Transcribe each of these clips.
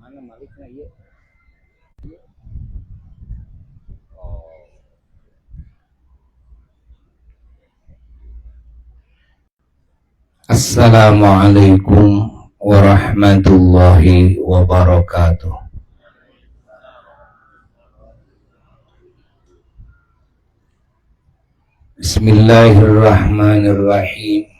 Mana maliknya iya? Oh. Assalamualaikum warahmatullahi wabarakatuh. Bismillahirrahmanirrahim.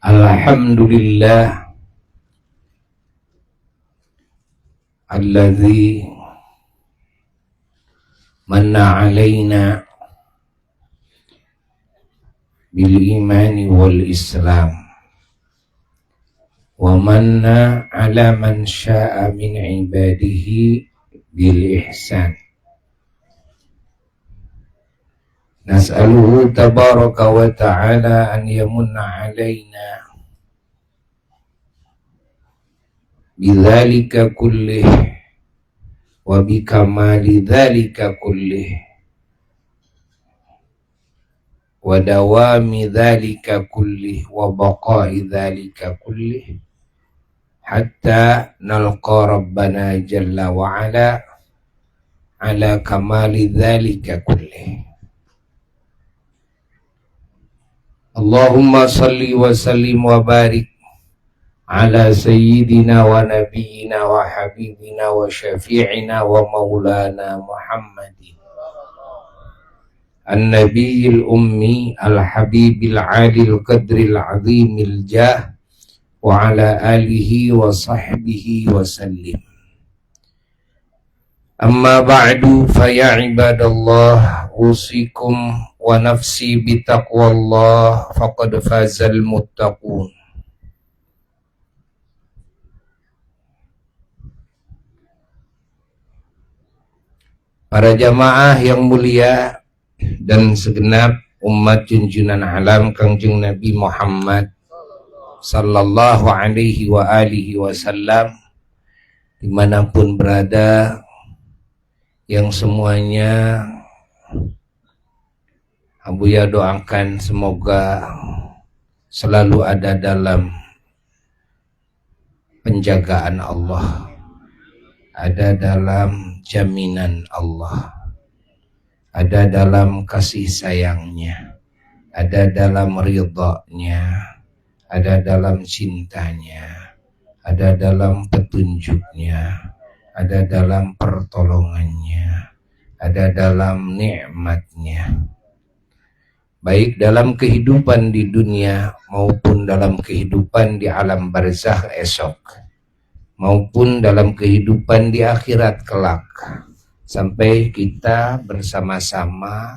Alhamdulillah alladzi manna alaina bil imani wal islam wa manna ala man syaa min ibadihi bil ihsan. Nas'aluhu tabaraka wa ta'ala an yamunna alaina bidzalika kullih wa bikamali dzalika kullih wa dawami dzalika kullih wa baqa'i dzalika kullih hatta nalqa rabbana jalla wa ala kamali dzalika kullih. Allahumma salli wa sallim wa barik ala sayyidina wa nabiyyina wa habibina wa syafi'ina wa maulana Muhammadin an-nabiyil ummi al-habibil alil qadril azimil jah wa ala alihi wa sahbihi wa sallim. Amma ba'du fa ya ibadallah usikum wa nafsi bitaqwallah faqad fazal muttaqun. Para jamaah yang mulia dan segenap umat junjunan alam Kangjeng Nabi Muhammad sallallahu alaihi wa alihi wasallam dimanapun berada, yang semuanya Abuya doakan semoga selalu ada dalam penjagaan Allah, ada dalam jaminan Allah, ada dalam kasih sayangnya, ada dalam ridha-Nya, ada dalam cintanya, ada dalam petunjuknya, ada dalam pertolongannya, ada dalam nikmatnya, baik dalam kehidupan di dunia maupun dalam kehidupan di alam barzakh esok, maupun dalam kehidupan di akhirat kelak, sampai kita bersama-sama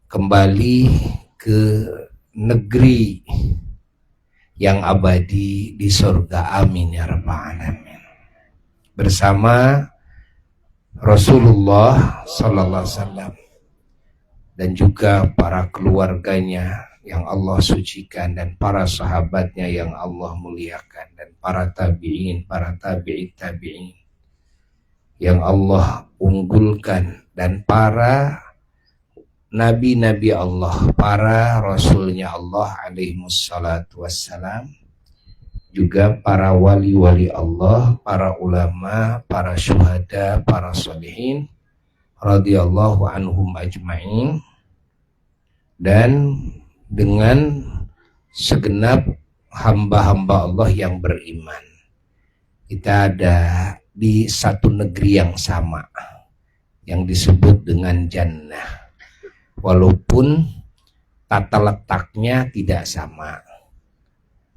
kembali ke negeri yang abadi di surga. Amin ya rabbal alamin. Bersama Rasulullah sallallahu alaihi wasallam dan juga para keluarganya yang Allah sucikan, dan para sahabatnya yang Allah muliakan, dan para tabi'in, para tabi'it tabi'in yang Allah unggulkan, dan para nabi-nabi Allah, para rasulnya Allah alaihimussalatu wassalam, juga para wali-wali Allah, para ulama, para syuhada, para sholihin radhiyallahu anhum ajma'in, dan dengan segenap hamba-hamba Allah yang beriman. Kita ada di satu negeri yang sama yang disebut dengan jannah, walaupun tata letaknya tidak sama,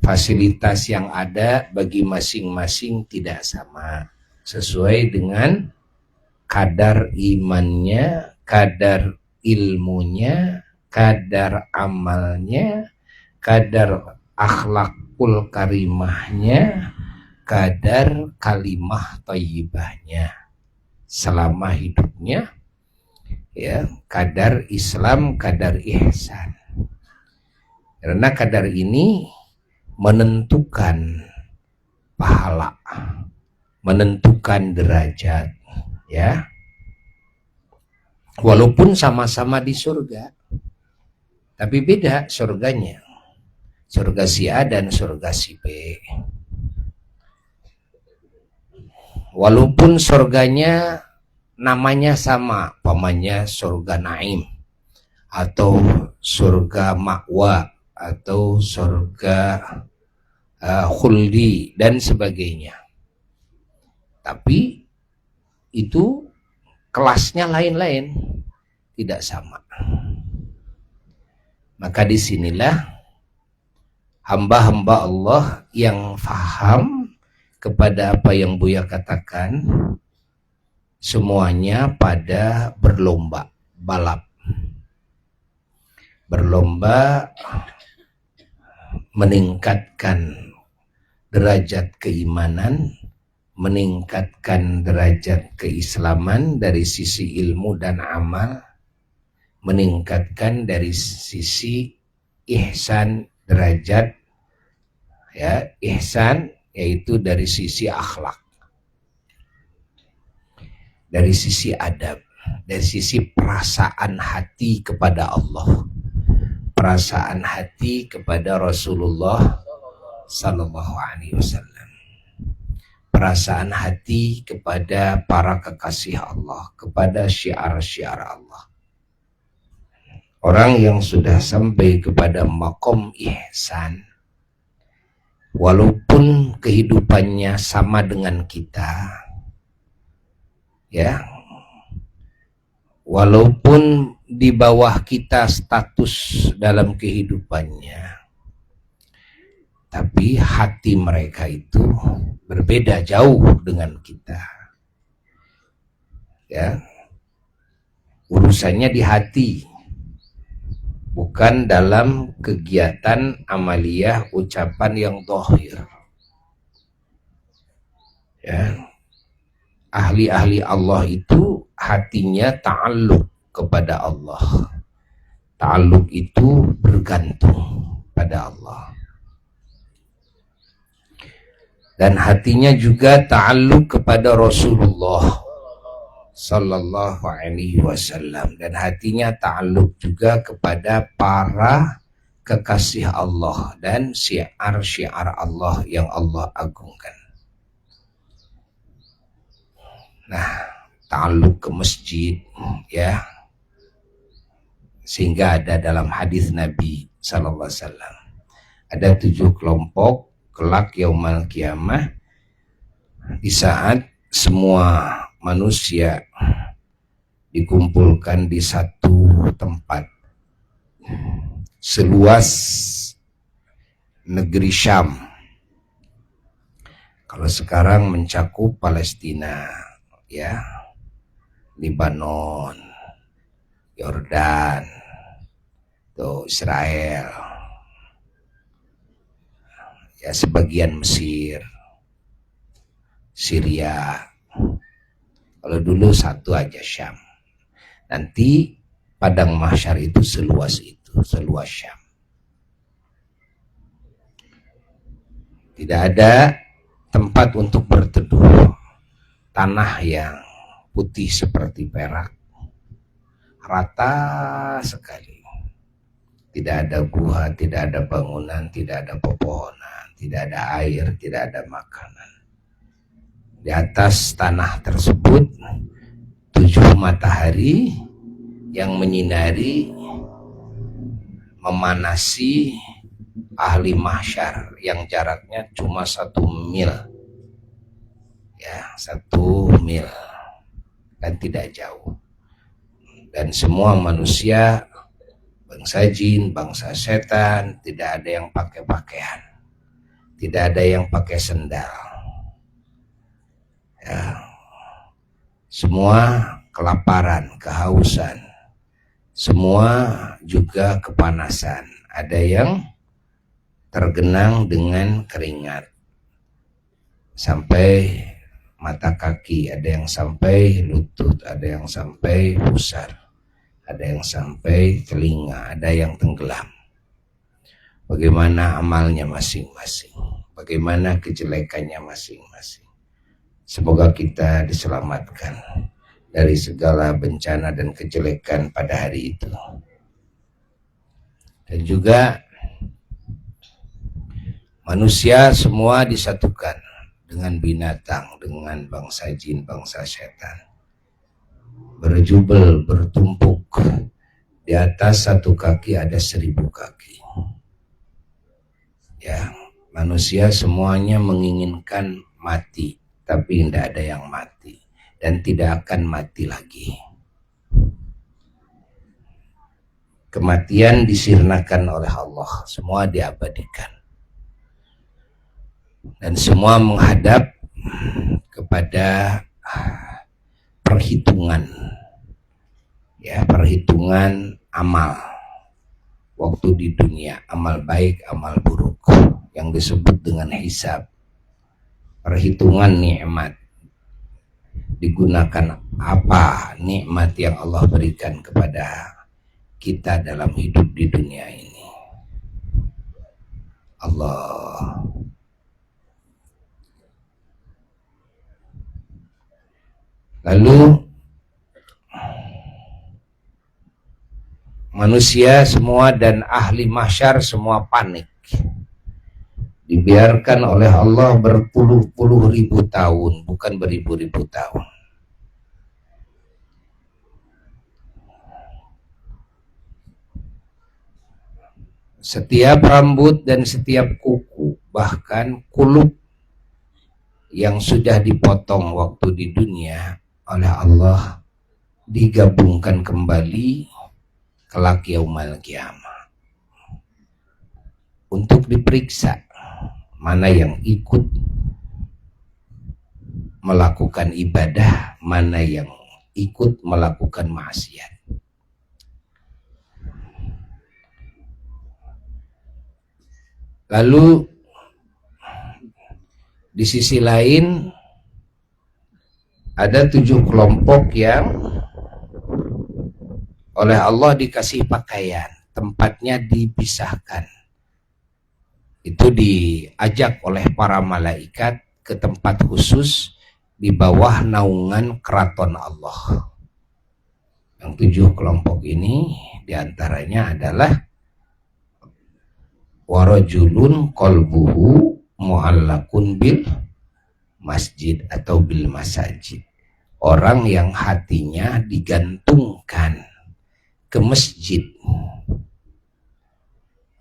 fasilitas yang ada bagi masing-masing tidak sama, sesuai dengan kadar imannya, kadar ilmunya, kadar amalnya, kadar akhlakul karimahnya, kadar kalimah thayyibahnya selama hidupnya, ya, kadar Islam, kadar ihsan. Karena kadar ini menentukan pahala, menentukan derajat, ya. Walaupun sama-sama di surga, tapi beda surganya. Surga si A dan surga si B. Walaupun surganya namanya sama, pamannya surga Naim atau surga Ma'wa atau surga Khuldi dan sebagainya. Tapi itu kelasnya lain-lain, tidak sama. Maka disinilah hamba-hamba Allah yang faham kepada apa yang Buya katakan, semuanya pada berlomba, balap. Berlomba meningkatkan derajat keimanan, meningkatkan derajat keislaman dari sisi ilmu dan amal, meningkatkan dari sisi ihsan derajat, ya, ihsan yaitu dari sisi akhlak, dari sisi adab, dari sisi perasaan hati kepada Allah, perasaan hati kepada Rasulullah Sallallahu Alaihi Wasallam, perasaan hati kepada para kekasih Allah, kepada syiar-syiar Allah. Orang yang sudah sampai kepada makom ihsan, walaupun kehidupannya sama dengan kita, ya, walaupun di bawah kita status dalam kehidupannya, tapi hati mereka itu berbeda jauh dengan kita. Ya, urusannya di hati, bukan dalam kegiatan amaliyah ucapan yang zahir. Ya, ahli-ahli Allah itu hatinya ta'alluq kepada Allah. Ta'alluq itu bergantung pada Allah. Dan hatinya juga ta'alluq kepada Rasulullah Sallallahu Alaihi Wasallam, dan hatinya ta'alluq juga kepada para kekasih Allah dan syiar-syiar Allah yang Allah agungkan. Nah, ta'alluq ke masjid, ya, sehingga ada dalam hadis Nabi Sallallahu Alaihi Wasallam ada 7 kelompok kelak yaumal kiamah, di saat semua manusia dikumpulkan di satu tempat seluas negeri Syam. Kalau sekarang mencakup Palestina, ya, Lebanon, Yordan, tuh Israel, ya, sebagian Mesir, Syria. Kalau dulu satu aja Syam. Nanti padang mahsyar itu seluas Syam. Tidak ada tempat untuk berteduh. Tanah yang putih seperti perak, rata sekali. Tidak ada gua, tidak ada bangunan, tidak ada pepohonan, tidak ada air, tidak ada makanan. Di atas tanah tersebut 7 matahari yang menyinari, memanasi ahli mahsyar yang jaraknya cuma 1 mil, ya, 1 mil, dan tidak jauh. Dan semua manusia, bangsa jin, bangsa setan, tidak ada yang pakai pakaian, tidak ada yang pakai sendal, ya, semua kelaparan, kehausan, semua juga kepanasan. Ada yang tergenang dengan keringat sampai mata kaki, ada yang sampai lutut, ada yang sampai pusar, ada yang sampai telinga, ada yang tenggelam. Bagaimana amalnya masing-masing, bagaimana kejelekannya masing-masing. Semoga kita diselamatkan dari segala bencana dan kejelekan pada hari itu. Dan juga manusia semua disatukan dengan binatang, dengan bangsa jin, bangsa setan. Berjubel, bertumpuk. Di atas satu kaki ada 1000 kaki. Ya, manusia semuanya menginginkan mati, tapi tidak ada yang mati dan tidak akan mati lagi. Kematian disirnakan oleh Allah, semua diabadikan. Dan semua menghadap kepada perhitungan, ya, perhitungan amal waktu di dunia, amal baik, amal buruk, yang disebut dengan hisab. Perhitungan nikmat, digunakan apa nikmat yang Allah berikan kepada kita dalam hidup di dunia ini. Allah. Lalu manusia semua dan ahli mahsyar semua panik. Dibiarkan oleh Allah berpuluh-puluh ribu tahun, bukan beribu-ribu tahun. Setiap rambut dan setiap kuku, bahkan kulub yang sudah dipotong waktu di dunia oleh Allah, digabungkan kembali kelak yaumal kiamah untuk diperiksa mana yang ikut melakukan ibadah, mana yang ikut melakukan maksiat. Lalu di sisi lain ada 7 kelompok yang oleh Allah dikasih pakaian, tempatnya dipisahkan. Itu diajak oleh para malaikat ke tempat khusus di bawah naungan keraton Allah. Yang 7 kelompok ini diantaranya adalah warajulun qalbuhu mu'allakun bil masjid atau bil masajid. Orang yang hatinya digantungkan ke masjid,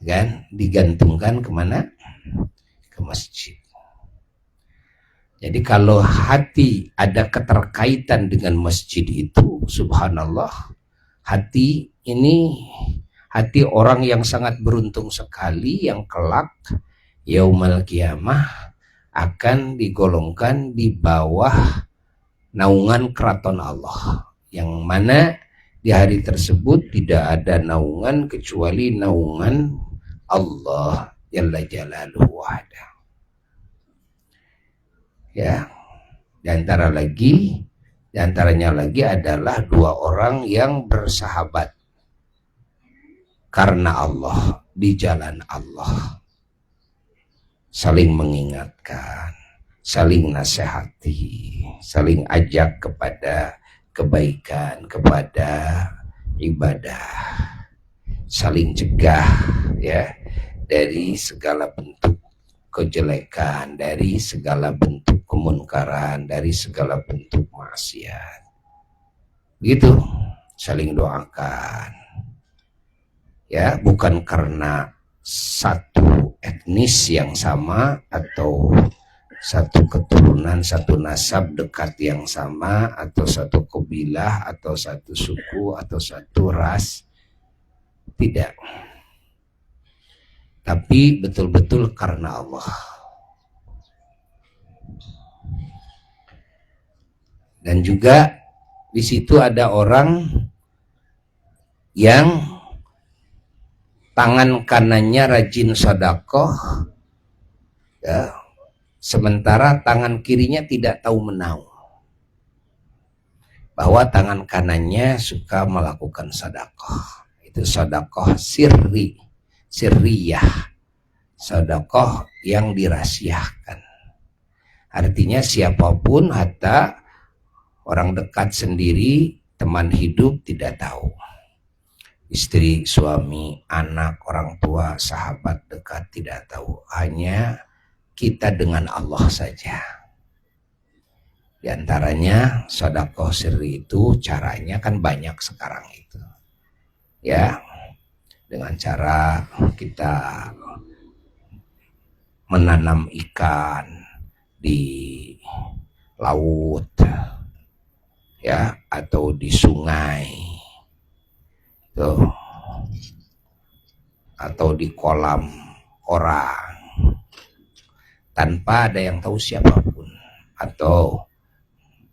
kan? Digantungkan kemana? Ke masjid. Jadi kalau hati ada keterkaitan dengan masjid itu, subhanallah, hati ini hati orang yang sangat beruntung sekali, yang kelak yaumal kiamah akan digolongkan di bawah naungan keraton Allah, yang mana di hari tersebut tidak ada naungan kecuali naungan Allah Jalla Jalaluhu wahda. Ya, diantaranya lagi adalah 2 orang yang bersahabat karena Allah, di jalan Allah, saling mengingatkan, saling nasihati, saling ajak kepada kebaikan, kepada ibadah, saling cegah, ya, dari segala bentuk kejelekan, dari segala bentuk kemunkaran, dari segala bentuk maksiat. Begitu, saling doakan. Ya, bukan karena satu etnis yang sama atau satu keturunan, satu nasab dekat yang sama, atau satu kabilah, atau satu suku, atau satu ras. Tidak. Tapi betul-betul karena Allah. Dan juga di situ ada orang yang tangan kanannya rajin sedekah, ya, sementara tangan kirinya tidak tahu menahu bahwa tangan kanannya suka melakukan sedekah. Itu sedekah sirriyah, sedekah yang dirahasiakan. Artinya siapapun, hatta Orang dekat sendiri, teman hidup tidak tahu. Istri, suami, anak, orang tua, sahabat dekat tidak tahu. Hanya kita dengan Allah saja. Di antaranya sedekah sirri itu caranya kan banyak sekarang itu. Ya, dengan cara kita menanam ikan di laut, ya, atau di sungai, tuh, atau di kolam orang, tanpa ada yang tahu siapapun. Atau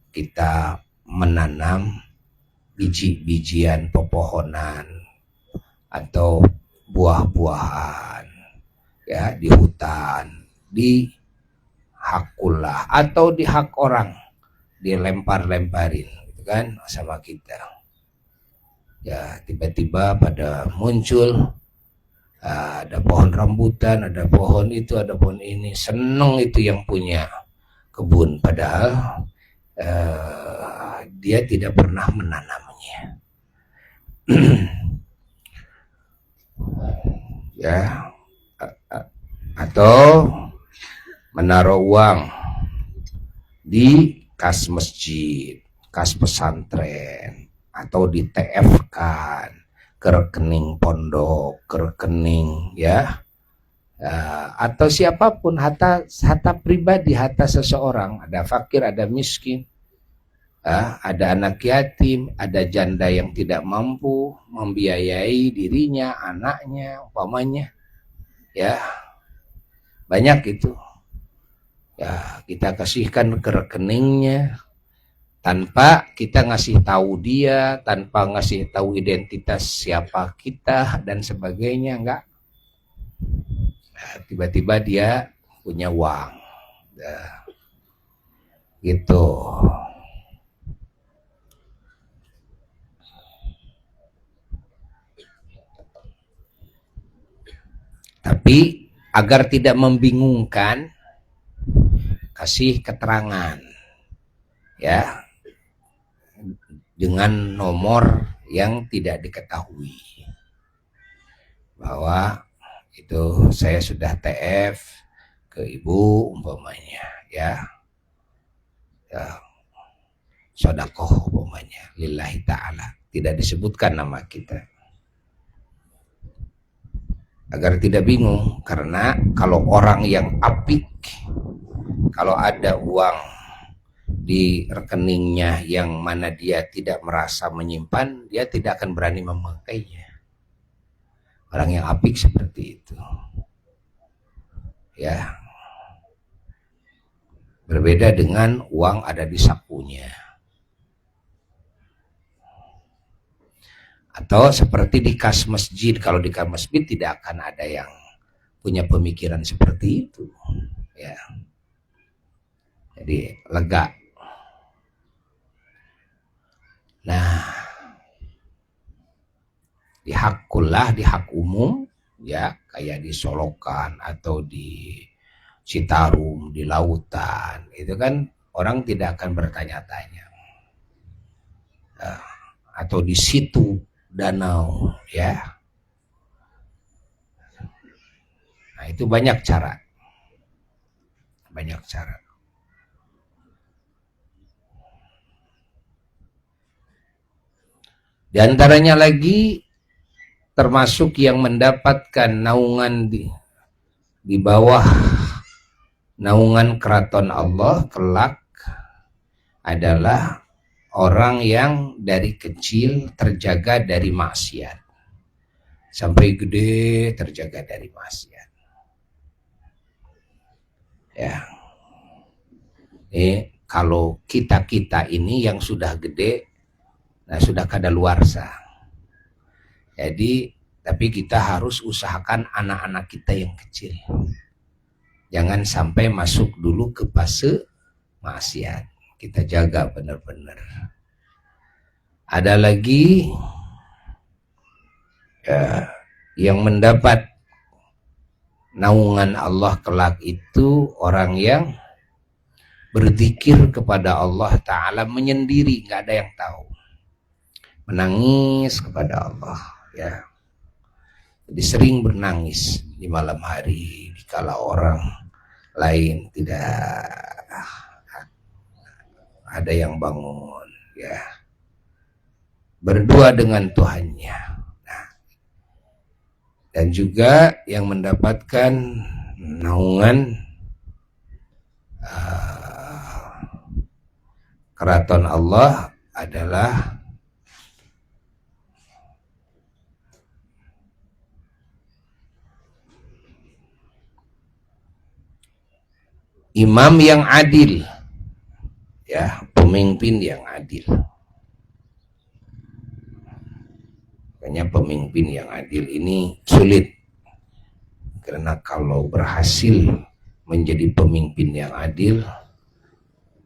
kita menanam biji-bijian pepohonan atau buah-buahan, ya, di hutan, di hakullah atau di hak orang, dilempar-lemparin gitu kan sama kita. Ya, tiba-tiba pada muncul ada pohon rambutan, ada pohon itu, ada pohon ini, seneng itu yang punya kebun, padahal dia tidak pernah menanamnya. Ya, atau menaruh uang di kas masjid, kas pesantren, atau di TF-kan ke rekening pondok, ke rekening, ya, atau siapapun, harta pribadi, harta seseorang. Ada fakir, ada miskin, ada anak yatim, ada janda yang tidak mampu membiayai dirinya, anaknya, umpamanya, ya, banyak itu. Ya, kita kasihkan ke rekeningnya tanpa kita ngasih tahu dia, tanpa ngasih tahu identitas siapa kita dan sebagainya, enggak. Nah, tiba-tiba dia punya uang, nah, gitu. Tapi agar tidak membingungkan, kasih keterangan, ya, dengan nomor yang tidak diketahui, bahwa itu saya sudah TF ke ibu umpamanya, ya, sedekah umpamanya lillahi ta'ala, tidak disebutkan nama kita, agar tidak bingung. Karena kalau orang yang apik, kalau ada uang di rekeningnya yang mana dia tidak merasa menyimpan, dia tidak akan berani memakainya. Orang yang apik seperti itu, ya, berbeda dengan uang ada di sakunya. Atau seperti di kas masjid, kalau di kas masjid tidak akan ada yang punya pemikiran seperti itu, ya. Jadi lega. Nah, di hakullah, di hak umum, ya, kayak di Solokan atau di Citarum, di lautan, itu kan orang tidak akan bertanya-tanya. Atau di situ danau, ya. Nah, itu banyak cara. Banyak cara. Di antaranya lagi termasuk yang mendapatkan naungan di bawah naungan keraton Allah kelak adalah orang yang dari kecil terjaga dari maksiat sampai gede terjaga dari maksiat. Ya. Kalau kita ini yang sudah gede, nah sudah kadaluarsa. Jadi, tapi kita harus usahakan anak-anak kita yang kecil. Jangan sampai masuk dulu ke fase maksiat. Kita jaga benar-benar. Ada lagi yang mendapat naungan Allah kelak itu orang yang berzikir kepada Allah Ta'ala menyendiri, nggak ada yang tahu, menangis kepada Allah, ya. Jadi sering bernangis di malam hari, dikala orang lain tidak ada yang bangun, ya, berdua dengan Tuhannya. Nah, dan juga yang mendapatkan naungan keraton Allah adalah imam yang adil, ya, pemimpin yang adil. Makanya pemimpin yang adil ini sulit, karena kalau berhasil menjadi pemimpin yang adil,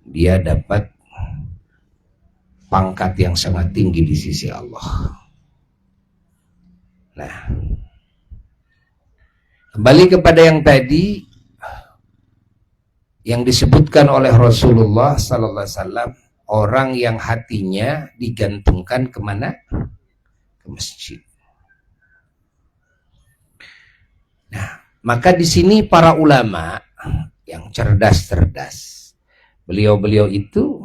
dia dapat pangkat yang sangat tinggi di sisi Allah. Nah, kembali kepada yang tadi yang disebutkan oleh Rasulullah Sallallahu Alaihi Wasallam, orang yang hatinya digantungkan kemana? Ke masjid. Nah, maka di sini para ulama yang cerdas-cerdas, beliau-beliau itu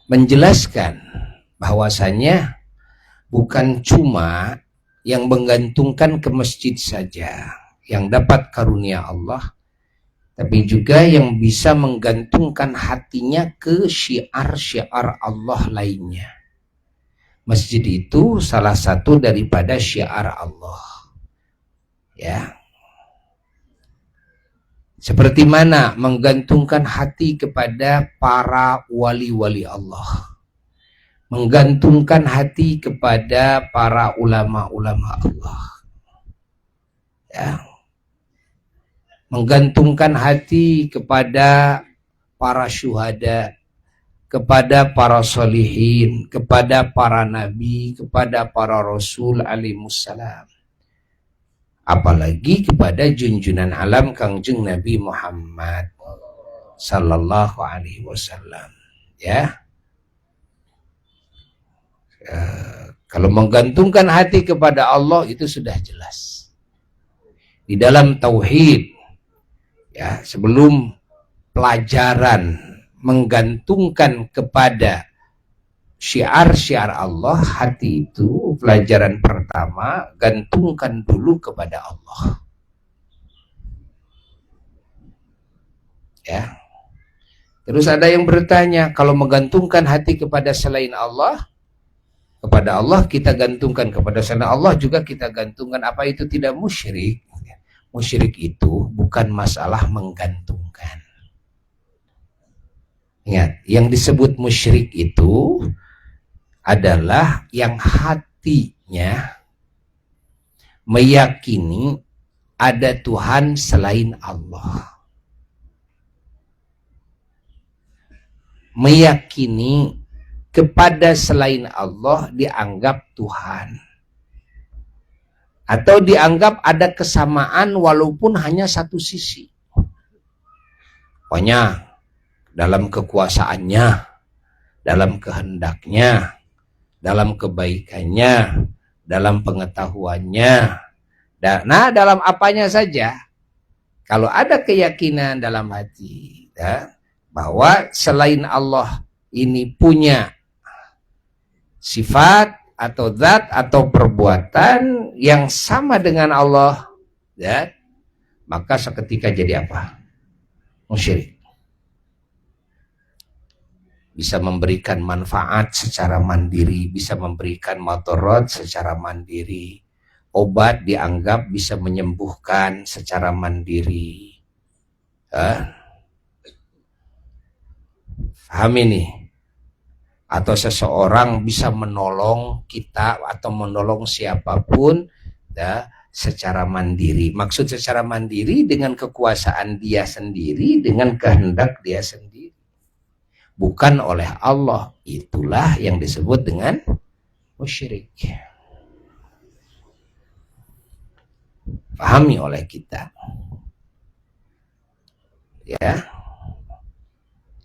menjelaskan bahwasanya bukan cuma yang menggantungkan ke masjid saja yang dapat karunia Allah, tapi juga yang bisa menggantungkan hatinya ke syiar-syiar Allah lainnya. Masjid itu salah satu daripada syiar Allah, ya. Seperti mana menggantungkan hati kepada para wali-wali Allah, menggantungkan hati kepada para ulama-ulama Allah, ya, menggantungkan hati kepada para syuhada, kepada para solihin, kepada para nabi, kepada para rasul alaihissalam, apalagi kepada junjunan alam Kangjeng Nabi Muhammad sallallahu alaihi wasallam, ya. Kalau menggantungkan hati kepada Allah itu sudah jelas di dalam tauhid, ya. Sebelum pelajaran menggantungkan kepada syiar-syiar Allah, hati itu pelajaran pertama, gantungkan dulu kepada Allah, ya. Terus ada yang bertanya, kalau menggantungkan hati kepada selain Allah, kepada Allah kita gantungkan, kepada selain Allah juga kita gantungkan, apa itu tidak musyrik? Musyrik itu bukan masalah menggantungkan. Ingat, yang disebut musyrik itu adalah yang hatinya meyakini ada Tuhan selain Allah, meyakini kepada selain Allah dianggap Tuhan, atau dianggap ada kesamaan walaupun hanya satu sisi. Pokoknya dalam kekuasaannya, dalam kehendaknya, dalam kebaikannya, dalam pengetahuannya, nah dalam apanya saja, kalau ada keyakinan dalam hati, ya, bahwa selain Allah ini punya sifat atau zat atau perbuatan yang sama dengan Allah, ya, maka seketika jadi apa? Musyrik. Bisa memberikan manfaat secara mandiri, bisa memberikan madarat secara mandiri. Obat dianggap bisa menyembuhkan secara mandiri. Paham ini? Atau seseorang bisa menolong kita atau menolong siapapun, ya, secara mandiri. Maksud secara mandiri dengan kekuasaan dia sendiri, dengan kehendak dia sendiri, bukan oleh Allah. Itulah yang disebut dengan musyrik. Pahami oleh kita. Ya.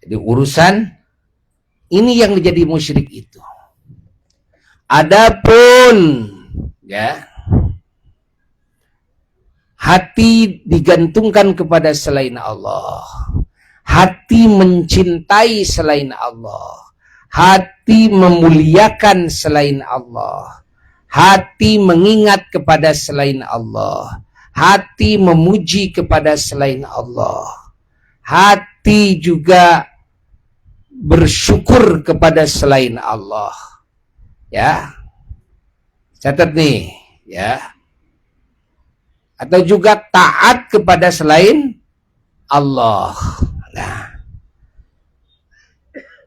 Jadi urusan ini yang menjadi musyrik itu. Adapun ya hati digantungkan kepada selain Allah, hati mencintai selain Allah, hati memuliakan selain Allah, hati mengingat kepada selain Allah, hati memuji kepada selain Allah, hati juga bersyukur kepada selain Allah. Ya, catat nih, ya. Atau juga taat kepada selain Allah. Nah,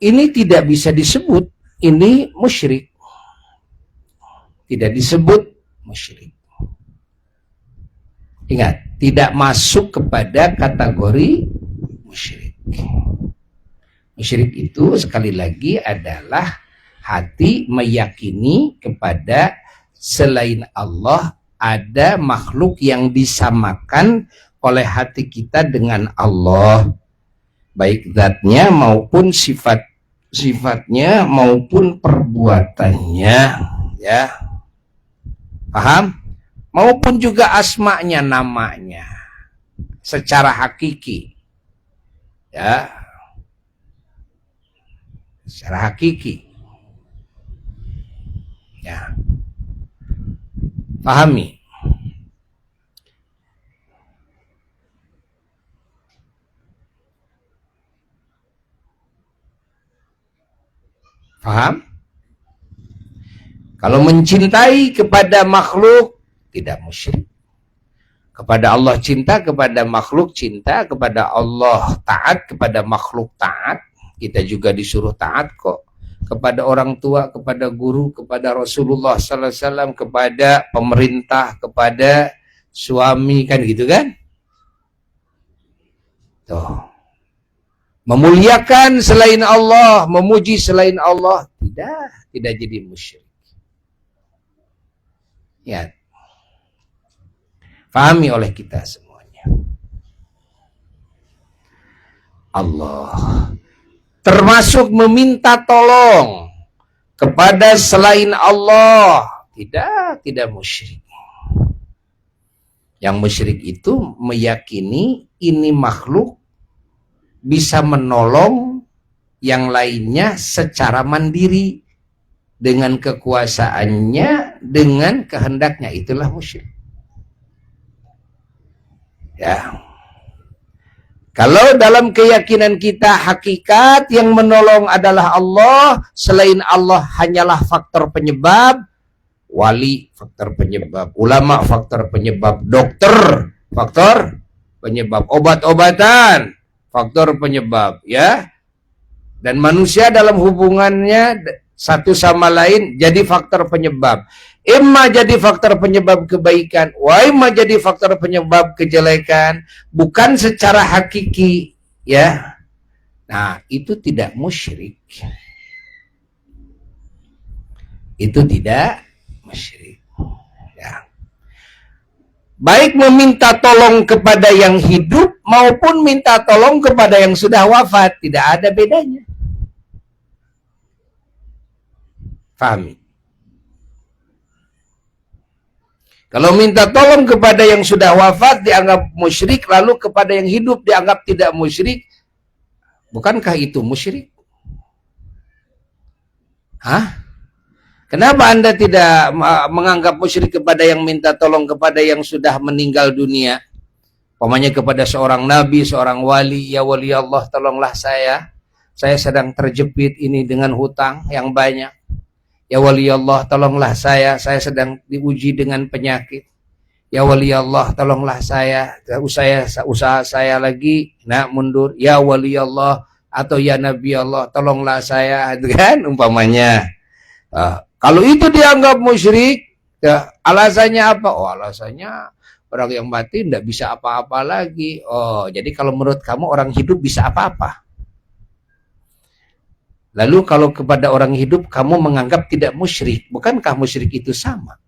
ini tidak bisa disebut ini musyrik. Tidak disebut musyrik. Ingat, tidak masuk kepada kategori musyrik. Musyrik itu sekali lagi adalah hati meyakini kepada selain Allah ada makhluk yang disamakan oleh hati kita dengan Allah, baik zatnya maupun sifatnya maupun perbuatannya, ya, paham? Maupun juga asma'nya, namanya secara hakiki, ya, secara hakiki, ya, pahami. Paham? Kalau mencintai kepada makhluk tidak musyrik. Kepada Allah cinta, kepada makhluk cinta, kepada Allah taat, kepada makhluk taat. Kita juga disuruh taat kok. Kepada orang tua, kepada guru, kepada Rasulullah sallallahu alaihi wasallam, kepada pemerintah, kepada suami, kan gitu kan? Tuh. Memuliakan selain Allah, memuji selain Allah, tidak jadi musyrik. Ya. Pahami oleh kita semuanya. Allah termasuk meminta tolong kepada selain Allah, tidak musyrik. Yang musyrik itu meyakini ini makhluk bisa menolong yang lainnya secara mandiri dengan kekuasaannya, dengan kehendaknya, itulah musyrik. Ya. Kalau dalam keyakinan kita hakikat yang menolong adalah Allah, selain Allah hanyalah faktor penyebab, wali faktor penyebab, ulama faktor penyebab, dokter faktor penyebab, obat-obatan faktor penyebab, ya. Dan manusia dalam hubungannya satu sama lain jadi faktor penyebab. Imma jadi faktor penyebab kebaikan, wa imma jadi faktor penyebab kejelekan, bukan secara hakiki, ya. Nah, itu tidak musyrik. Itu tidak musyrik. Ya. Baik meminta tolong kepada yang hidup maupun minta tolong kepada yang sudah wafat, tidak ada bedanya. Pahami? Kalau minta tolong kepada yang sudah wafat dianggap musyrik, lalu kepada yang hidup dianggap tidak musyrik, bukankah itu musyrik? Hah? Kenapa Anda tidak menganggap musyrik kepada yang minta tolong kepada yang sudah meninggal dunia? Umpamanya kepada seorang nabi, seorang wali, ya wali Allah tolonglah saya sedang terjepit ini dengan hutang yang banyak. Ya wali Allah tolonglah saya sedang diuji dengan penyakit. Ya wali Allah tolonglah saya, usaha saya lagi mundur. Ya wali Allah atau ya nabi Allah tolonglah saya, kan umpamanya. Kalau itu dianggap musyrik, ya, alasannya apa? Oh, alasannya orang yang mati tidak bisa apa-apa lagi. Oh, jadi kalau menurut kamu orang hidup bisa apa-apa? Lalu kalau kepada orang hidup kamu menganggap tidak musyrik, bukankah musyrik itu sama?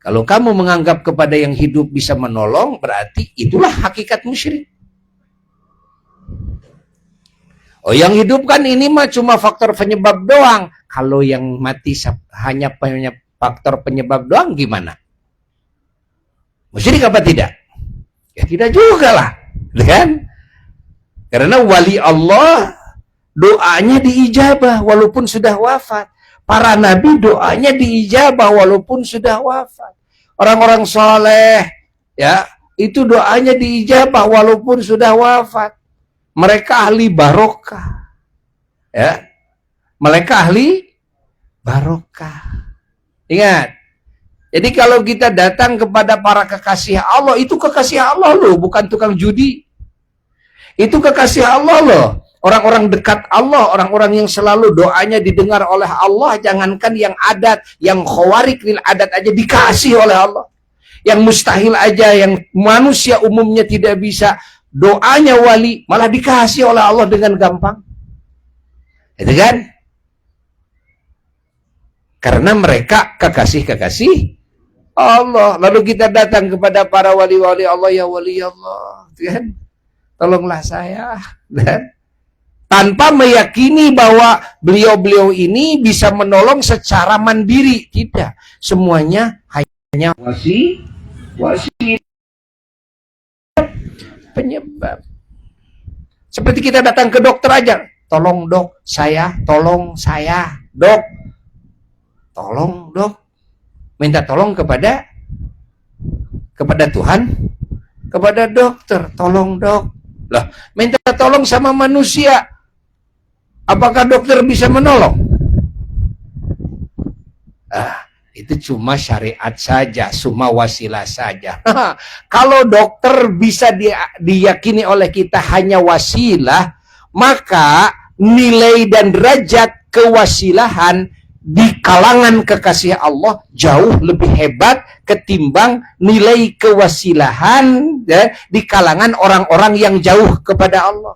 Kalau kamu menganggap kepada yang hidup bisa menolong, berarti itulah hakikat musyrik. Oh, yang hidup kan ini mah cuma faktor penyebab doang. Kalau yang mati hanya faktor penyebab doang gimana? Musyrik apa tidak? Ya tidak juga lah, kan? Karena wali Allah doanya diijabah walaupun sudah wafat. Para nabi doanya diijabah walaupun sudah wafat. Orang-orang soleh, ya, itu doanya diijabah walaupun sudah wafat. Mereka ahli barokah, ya. Mereka ahli barokah. Ingat. Jadi kalau kita datang kepada para kekasih Allah, itu kekasih Allah loh, bukan tukang judi. Itu kekasih Allah loh. Orang-orang dekat Allah, orang-orang yang selalu doanya didengar oleh Allah, jangankan yang adat, yang khawarik lil adat aja dikasih oleh Allah. Yang mustahil aja, yang manusia umumnya tidak bisa, doanya wali malah dikasih oleh Allah dengan gampang. Itu kan? Karena mereka kekasih-kekasih Allah. Lalu kita datang kepada para wali-wali Allah, ya wali Allah, kan? Tolonglah saya, kan? Tanpa meyakini bahwa beliau-beliau ini bisa menolong secara mandiri. Tidak. Semuanya hanya wasi penyebab. Seperti kita datang ke dokter aja. Tolong dok, saya, tolong saya, dok. Tolong dok. Minta tolong kepada Tuhan, kepada dokter. Tolong dok. Lah, minta tolong sama manusia. Apakah dokter bisa menolong? Itu cuma syariat saja, cuma wasilah saja. Kalau dokter bisa diyakini oleh kita hanya wasilah, maka nilai dan derajat kewasilahan di kalangan kekasih Allah jauh lebih hebat ketimbang nilai kewasilahan di kalangan orang-orang yang jauh kepada Allah.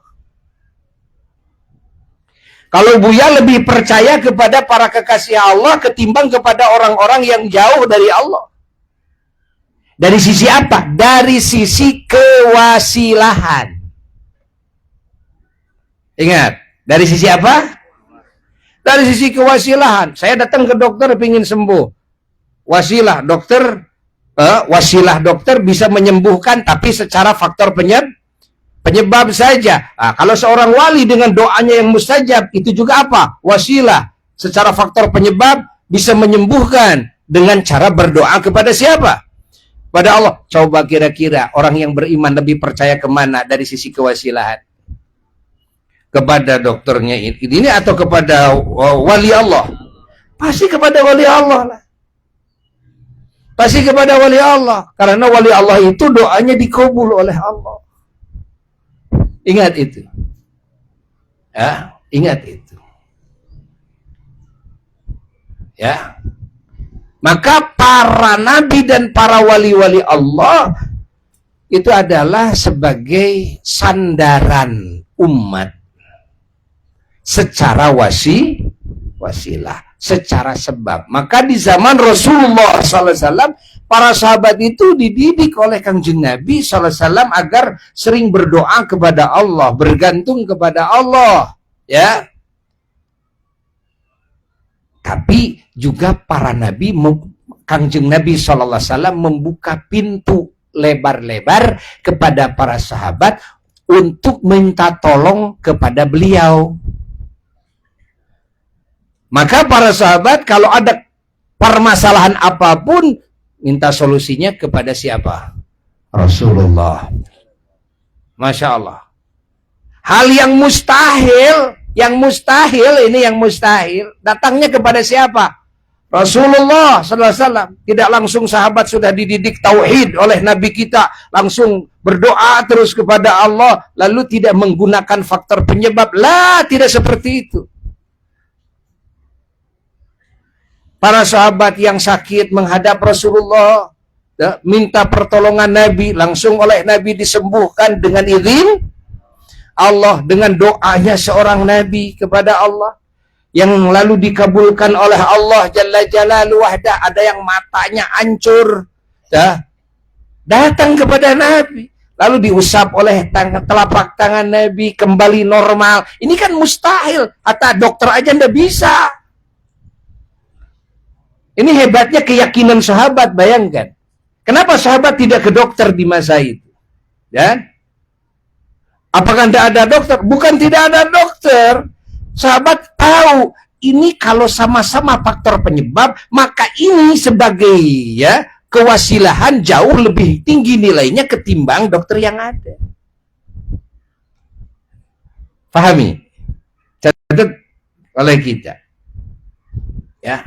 Kalau Buya lebih percaya kepada para kekasih Allah ketimbang kepada orang-orang yang jauh dari Allah. Dari sisi apa? Dari sisi kewasilahan. Ingat, dari sisi apa? Dari sisi kewasilahan. Saya datang ke dokter ingin sembuh. Wasilah dokter bisa menyembuhkan, tapi secara faktor penyebab saja. Kalau seorang wali dengan doanya yang mustajab, itu juga apa? Wasilah. Secara faktor penyebab bisa menyembuhkan dengan cara berdoa kepada siapa? Pada Allah. Coba kira-kira orang yang beriman lebih percaya kemana dari sisi kewasilahan? Kepada dokternya ini atau kepada wali Allah? Pasti kepada wali Allah lah. Pasti kepada wali Allah. Karena wali Allah itu doanya dikabul oleh Allah. Ingat itu. Ya, ingat itu. Ya. Maka para nabi dan para wali-wali Allah itu adalah sebagai sandaran umat secara wasilah, secara sebab. Maka di zaman Rasulullah SAW, para sahabat itu dididik oleh Kangjeng Nabi SAW agar sering berdoa kepada Allah, bergantung kepada Allah, ya. Tapi juga para nabi, Kangjeng Nabi SAW membuka pintu lebar-lebar kepada para sahabat untuk minta tolong kepada beliau. Maka para sahabat kalau ada permasalahan apapun, minta solusinya kepada siapa? Rasulullah. Masya Allah. Hal yang mustahil, datangnya kepada siapa? Rasulullah SAW. Tidak langsung sahabat sudah dididik tauhid oleh Nabi kita, langsung berdoa terus kepada Allah, lalu tidak menggunakan faktor penyebab. Lah, tidak seperti itu. Para sahabat yang sakit menghadap Rasulullah, minta pertolongan Nabi, langsung oleh Nabi disembuhkan dengan izin Allah, dengan doanya seorang Nabi kepada Allah. yang lalu dikabulkan oleh Allah Jalla Jalaluhu wahda. Ada yang matanya hancur, datang kepada Nabi, lalu diusap oleh telapak tangan Nabi, kembali normal. Ini kan mustahil, kata dokter aja ndak bisa. Ini hebatnya keyakinan sahabat, bayangkan. Kenapa sahabat tidak ke dokter di masa itu? Dan apakah tidak ada dokter? Bukan tidak ada dokter. Sahabat tahu ini kalau sama-sama faktor penyebab, maka ini sebagai kewasilahan jauh lebih tinggi nilainya ketimbang dokter yang ada. Pahami? Catat oleh kita. Ya.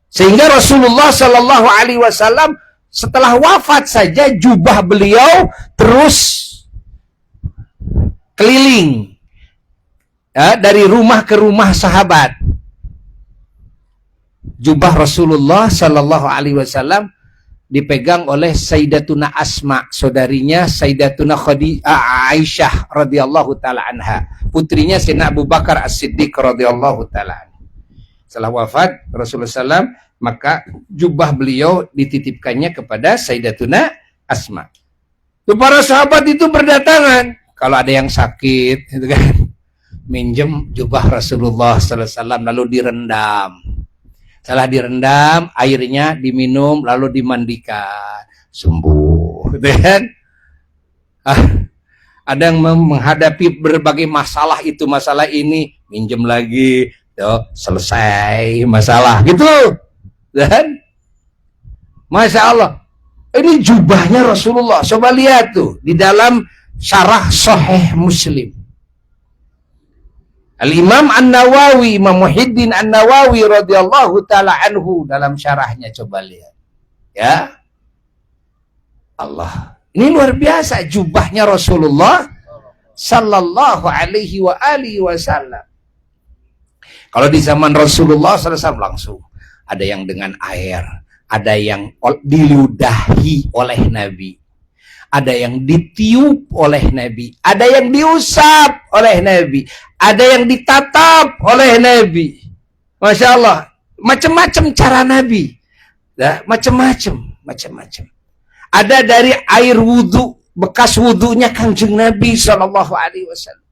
Sehingga Rasulullah Shallallahu Alaihi Wasallam setelah wafat saja jubah beliau terus keliling dari rumah ke rumah sahabat. Jubah Rasulullah Shallallahu Alaihi Wasallam dipegang oleh Sayyidatuna Asma, saudarinya Sayyidatuna Aisyah radhiyallahu taala anha, putrinya Sayyidina Abu Bakar As-Siddiq radhiyallahu taala anhu. Setelah wafat Rasulullah SAW, maka jubah beliau dititipkannya kepada Sayyidatuna Asma. Tuh para sahabat itu berdatangan. Kalau ada yang sakit, gitu kan, minjem jubah Rasulullah SAW, lalu direndam. Setelah direndam, airnya diminum, lalu dimandikan, sembuh, gitu kan? Ada yang menghadapi berbagai masalah itu, masalah ini, minjem lagi, selesai masalah, gitu, dan Masya Allah, ini jubahnya Rasulullah. Coba lihat tuh di dalam Syarah Sahih Muslim. Al-Imam An-Nawawi, Imam Muhyiddin An-Nawawi radhiyallahu taala anhu dalam syarahnya, coba lihat. Ya. Allah. Ini luar biasa jubahnya Rasulullah sallallahu alaihi wa alihi wasallam. Kalau di zaman Rasulullah SAW langsung ada yang dengan air, ada yang diludahi oleh Nabi, ada yang ditiup oleh Nabi, ada yang diusap oleh Nabi, ada yang ditatap oleh Nabi. Masya Allah, macam-macam cara Nabi, macam-macam. Ada dari air wudhu, bekas wudhunya Kanjeng Nabi Sallallahu Alaihi Wasallam.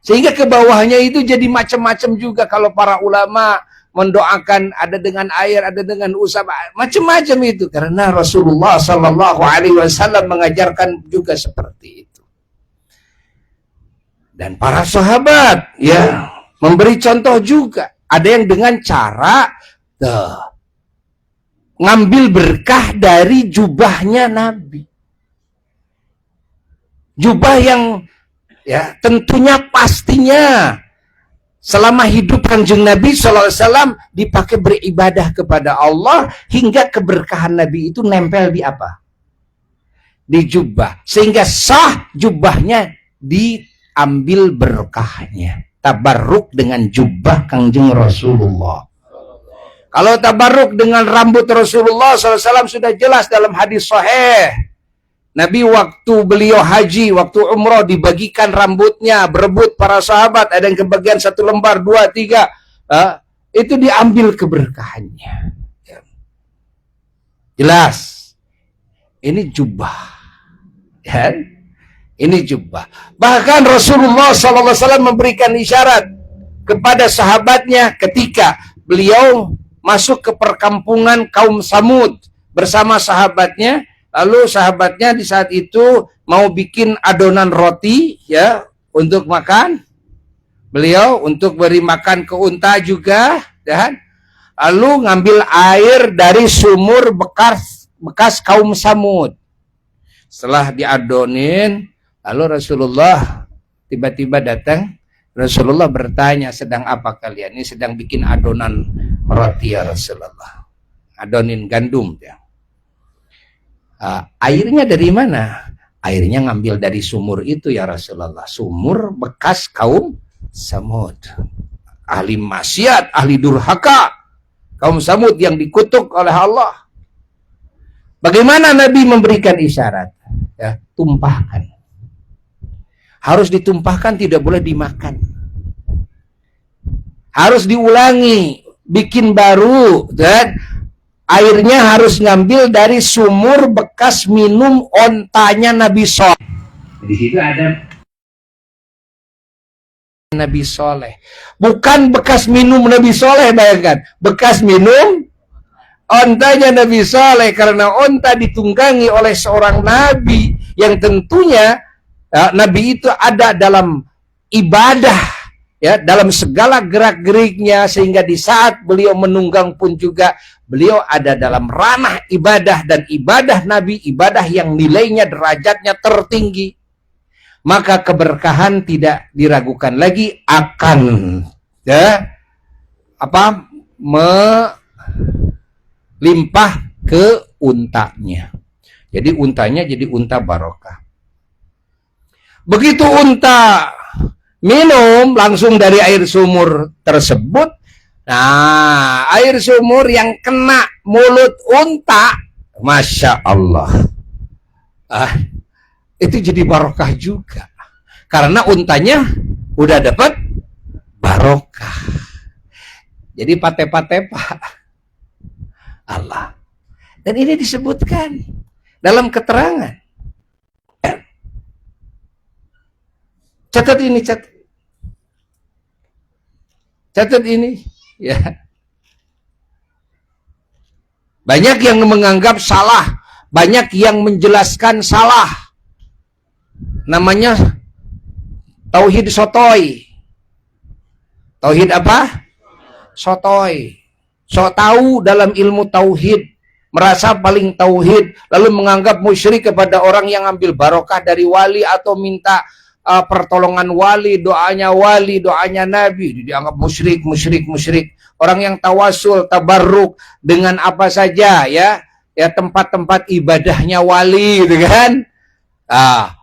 Sehingga ke bawahnya itu jadi macam-macam juga. Kalau para ulama mendoakan, ada dengan air, ada dengan usap, macam-macam itu. Karena Rasulullah Sallallahu Alaihi Wasallam mengajarkan juga seperti itu. Dan para sahabat ya memberi contoh juga. Ada yang dengan cara ngambil berkah dari jubahnya Nabi. Jubah yang ya tentunya pastinya selama hidup Kanjeng Nabi SAW dipakai beribadah kepada Allah, hingga keberkahan Nabi itu nempel di apa? Di jubah. Sehingga sah jubahnya diambil berkahnya. Tabarruk dengan jubah Kanjeng Rasulullah. Kalau tabarruk dengan rambut Rasulullah SAW sudah jelas dalam hadis sahih. Nabi waktu beliau haji, waktu umroh, dibagikan rambutnya, berebut para sahabat, ada yang kebagian 1 lembar, 2, 3, itu diambil keberkahannya. Jelas, ini jubah, ya? Ini jubah. Bahkan Rasulullah SAW memberikan isyarat kepada sahabatnya ketika beliau masuk ke perkampungan kaum Samud bersama sahabatnya. Lalu sahabatnya di saat itu mau bikin adonan roti ya untuk makan. Beliau untuk beri makan ke unta juga, dan lalu ngambil air dari sumur bekas kaum Samud. Setelah diadonin, lalu Rasulullah tiba-tiba datang. Rasulullah bertanya, sedang apa kalian? Ini sedang bikin adonan roti ya Rasulullah. Adonin gandum ya. Airnya dari mana? Airnya ngambil dari sumur itu ya Rasulullah. Sumur bekas kaum Samud. Ahli maksiat, ahli durhaka. Kaum Samud yang dikutuk oleh Allah. Bagaimana Nabi memberikan isyarat? Ya, tumpahkan. harus ditumpahkan, tidak boleh dimakan. Harus diulangi, bikin baru, dan airnya harus ngambil dari sumur bekas minum ontanya Nabi Soleh. Di situ ada Nabi Soleh, bukan bekas minum Nabi Soleh, bayangkan, bekas minum ontanya Nabi Soleh, karena onta ditunggangi oleh seorang nabi yang tentunya nabi itu ada dalam ibadah, ya, dalam segala gerak-geriknya, sehingga di saat beliau menunggang pun juga beliau ada dalam ranah ibadah, dan ibadah Nabi ibadah yang nilainya, derajatnya tertinggi. Maka keberkahan tidak diragukan lagi akan melimpah ke untanya. Jadi untanya jadi unta barokah. Begitu unta minum langsung dari air sumur tersebut, nah, air sumur yang kena mulut unta, Masya Allah, itu jadi barokah juga, karena untanya udah dapat barokah. Jadi patepa-tepa Allah. Dan ini disebutkan dalam keterangan. Catat ini, catat ini, ya. Banyak yang menganggap salah, banyak yang menjelaskan salah. Namanya tauhid sotoy. Tauhid apa? Sotoy. Sok tahu dalam ilmu tauhid, merasa paling tauhid, lalu menganggap musyrik kepada orang yang ambil barokah dari wali atau minta pertolongan wali, doanya Nabi, dianggap musyrik. Orang yang tawasul, tabarruk dengan apa saja, ya tempat-tempat ibadahnya wali, gitu kan,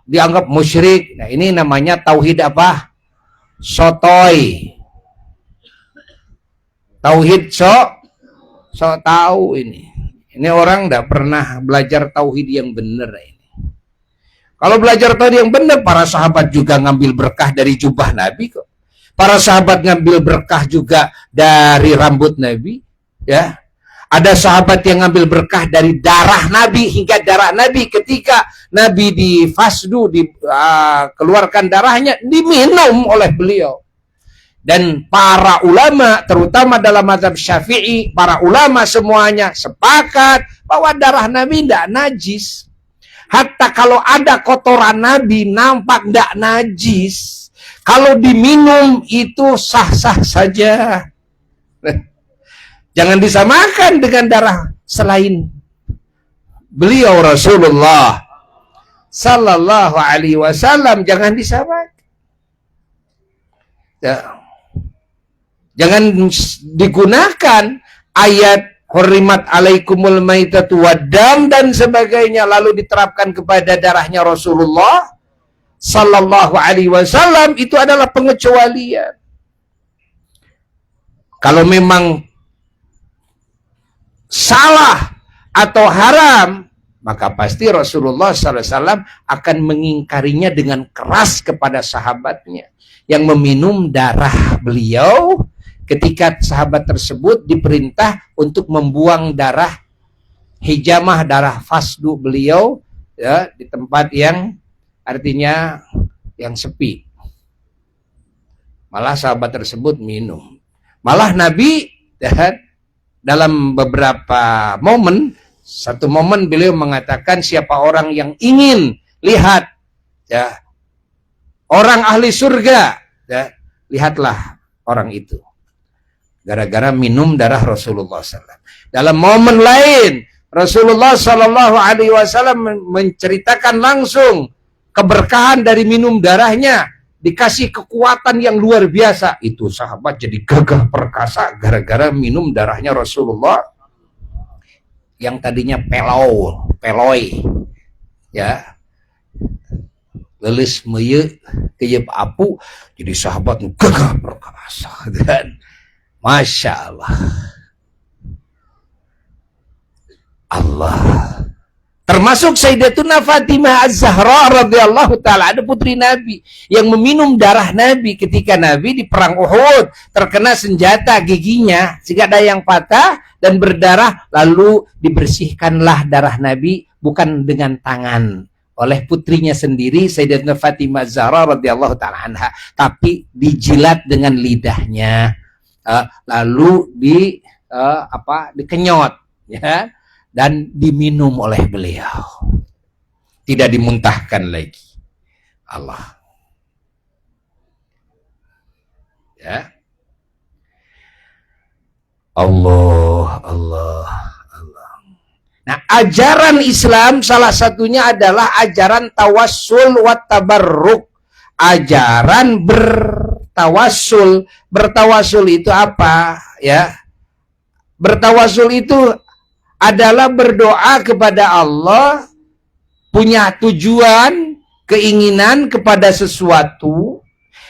dianggap musyrik. Nah, ini namanya tauhid apa? Sotoy. Tauhid sok tahu ini. Ini orang tidak pernah belajar tauhid yang benar ini. Kalau belajar tauhid yang benar, para sahabat juga ngambil berkah dari jubah Nabi kok. Para sahabat ngambil berkah juga dari rambut Nabi, ya. Ada sahabat yang ngambil berkah dari darah Nabi, hingga darah Nabi ketika Nabi difasdu, keluarkan darahnya, diminum oleh beliau. Dan para ulama, terutama dalam mazhab Syafi'i, para ulama semuanya sepakat bahwa darah Nabi tidak najis. Hatta kalau ada kotoran Nabi nampak tidak najis, kalau diminum itu sah-sah saja. Jangan disamakan dengan darah selain beliau Rasulullah Sallallahu Alaihi Wasallam. Jangan disamakan. Ya. Jangan digunakan ayat hurrimat alaikumul maitatu waddam dan sebagainya lalu diterapkan kepada darahnya Rasulullah Sallallahu Alaihi Wasallam. Itu adalah pengecualian. Kalau memang salah atau haram, maka pasti Rasulullah SAW akan mengingkarinya dengan keras kepada sahabatnya yang meminum darah beliau, ketika sahabat tersebut diperintah untuk membuang darah hijamah, darah fasdu beliau, ya, di tempat yang artinya yang sepi. Malah sahabat tersebut minum. Malah Nabi, ya, dalam beberapa momen, satu momen beliau mengatakan, siapa orang yang ingin lihat, ya, orang ahli surga, ya, lihatlah orang itu. Gara-gara minum darah Rasulullah SAW. Dalam momen lain, Rasulullah SAW menceritakan langsung keberkahan dari minum darahnya, dikasih kekuatan yang luar biasa. Itu sahabat jadi gagah perkasa gara-gara minum darahnya Rasulullah yang tadinya peloy, ya, lelis meye keyep apu, jadi sahabat gagah perkasa, dan Masya Allah, Allah Termasuk Sayyidatuna Fatimah Az-Zahra radhiyallahu taala, ada putri Nabi yang meminum darah Nabi ketika Nabi di perang Uhud terkena senjata giginya sehingga ada yang patah dan berdarah, lalu dibersihkanlah darah Nabi bukan dengan tangan oleh putrinya sendiri Sayyidatuna Fatimah Az-Zahra radhiyallahu taala anha, tapi dijilat dengan lidahnya, lalu dikenyot, ya, dan diminum oleh beliau, tidak dimuntahkan lagi. Allah, ya, Allah. Nah, ajaran Islam salah satunya adalah ajaran tawassul wa tabarruk, ajaran bertawassul. Bertawassul itu apa, ya? Bertawassul itu adalah berdoa kepada Allah, punya tujuan, keinginan kepada sesuatu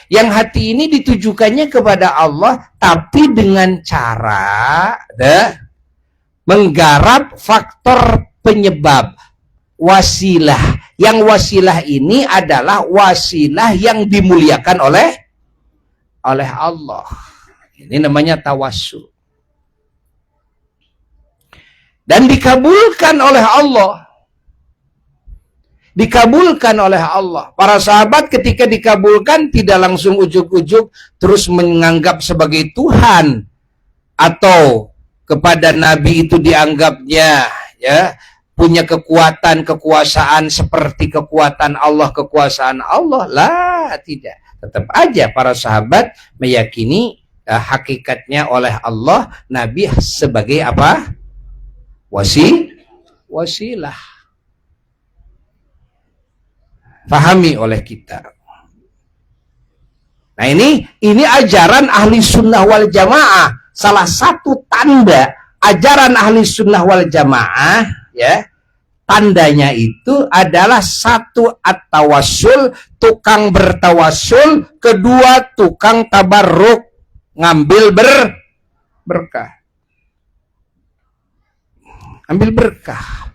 yang hati ini ditujukannya kepada Allah, tapi dengan cara menggarap faktor penyebab, wasilah. Yang wasilah ini adalah wasilah yang dimuliakan oleh Allah. Ini namanya tawassul. Dan dikabulkan oleh Allah. Dikabulkan oleh Allah. Para sahabat ketika dikabulkan tidak langsung ujuk-ujuk terus menganggap sebagai Tuhan, atau kepada Nabi itu dianggapnya, ya, punya kekuasaan seperti kekuasaan Allah. Lah, tidak. Tetap aja para sahabat meyakini hakikatnya oleh Allah, Nabi sebagai apa? Wasilah. Pahami oleh kita. Nah, ini ajaran ahli sunnah wal jamaah. Salah satu tanda ajaran ahli sunnah wal jamaah, ya, tandanya itu adalah satu at-tawassul, tukang bertawassul, kedua tukang tabarruk, ngambil berkah. Ambil berkah.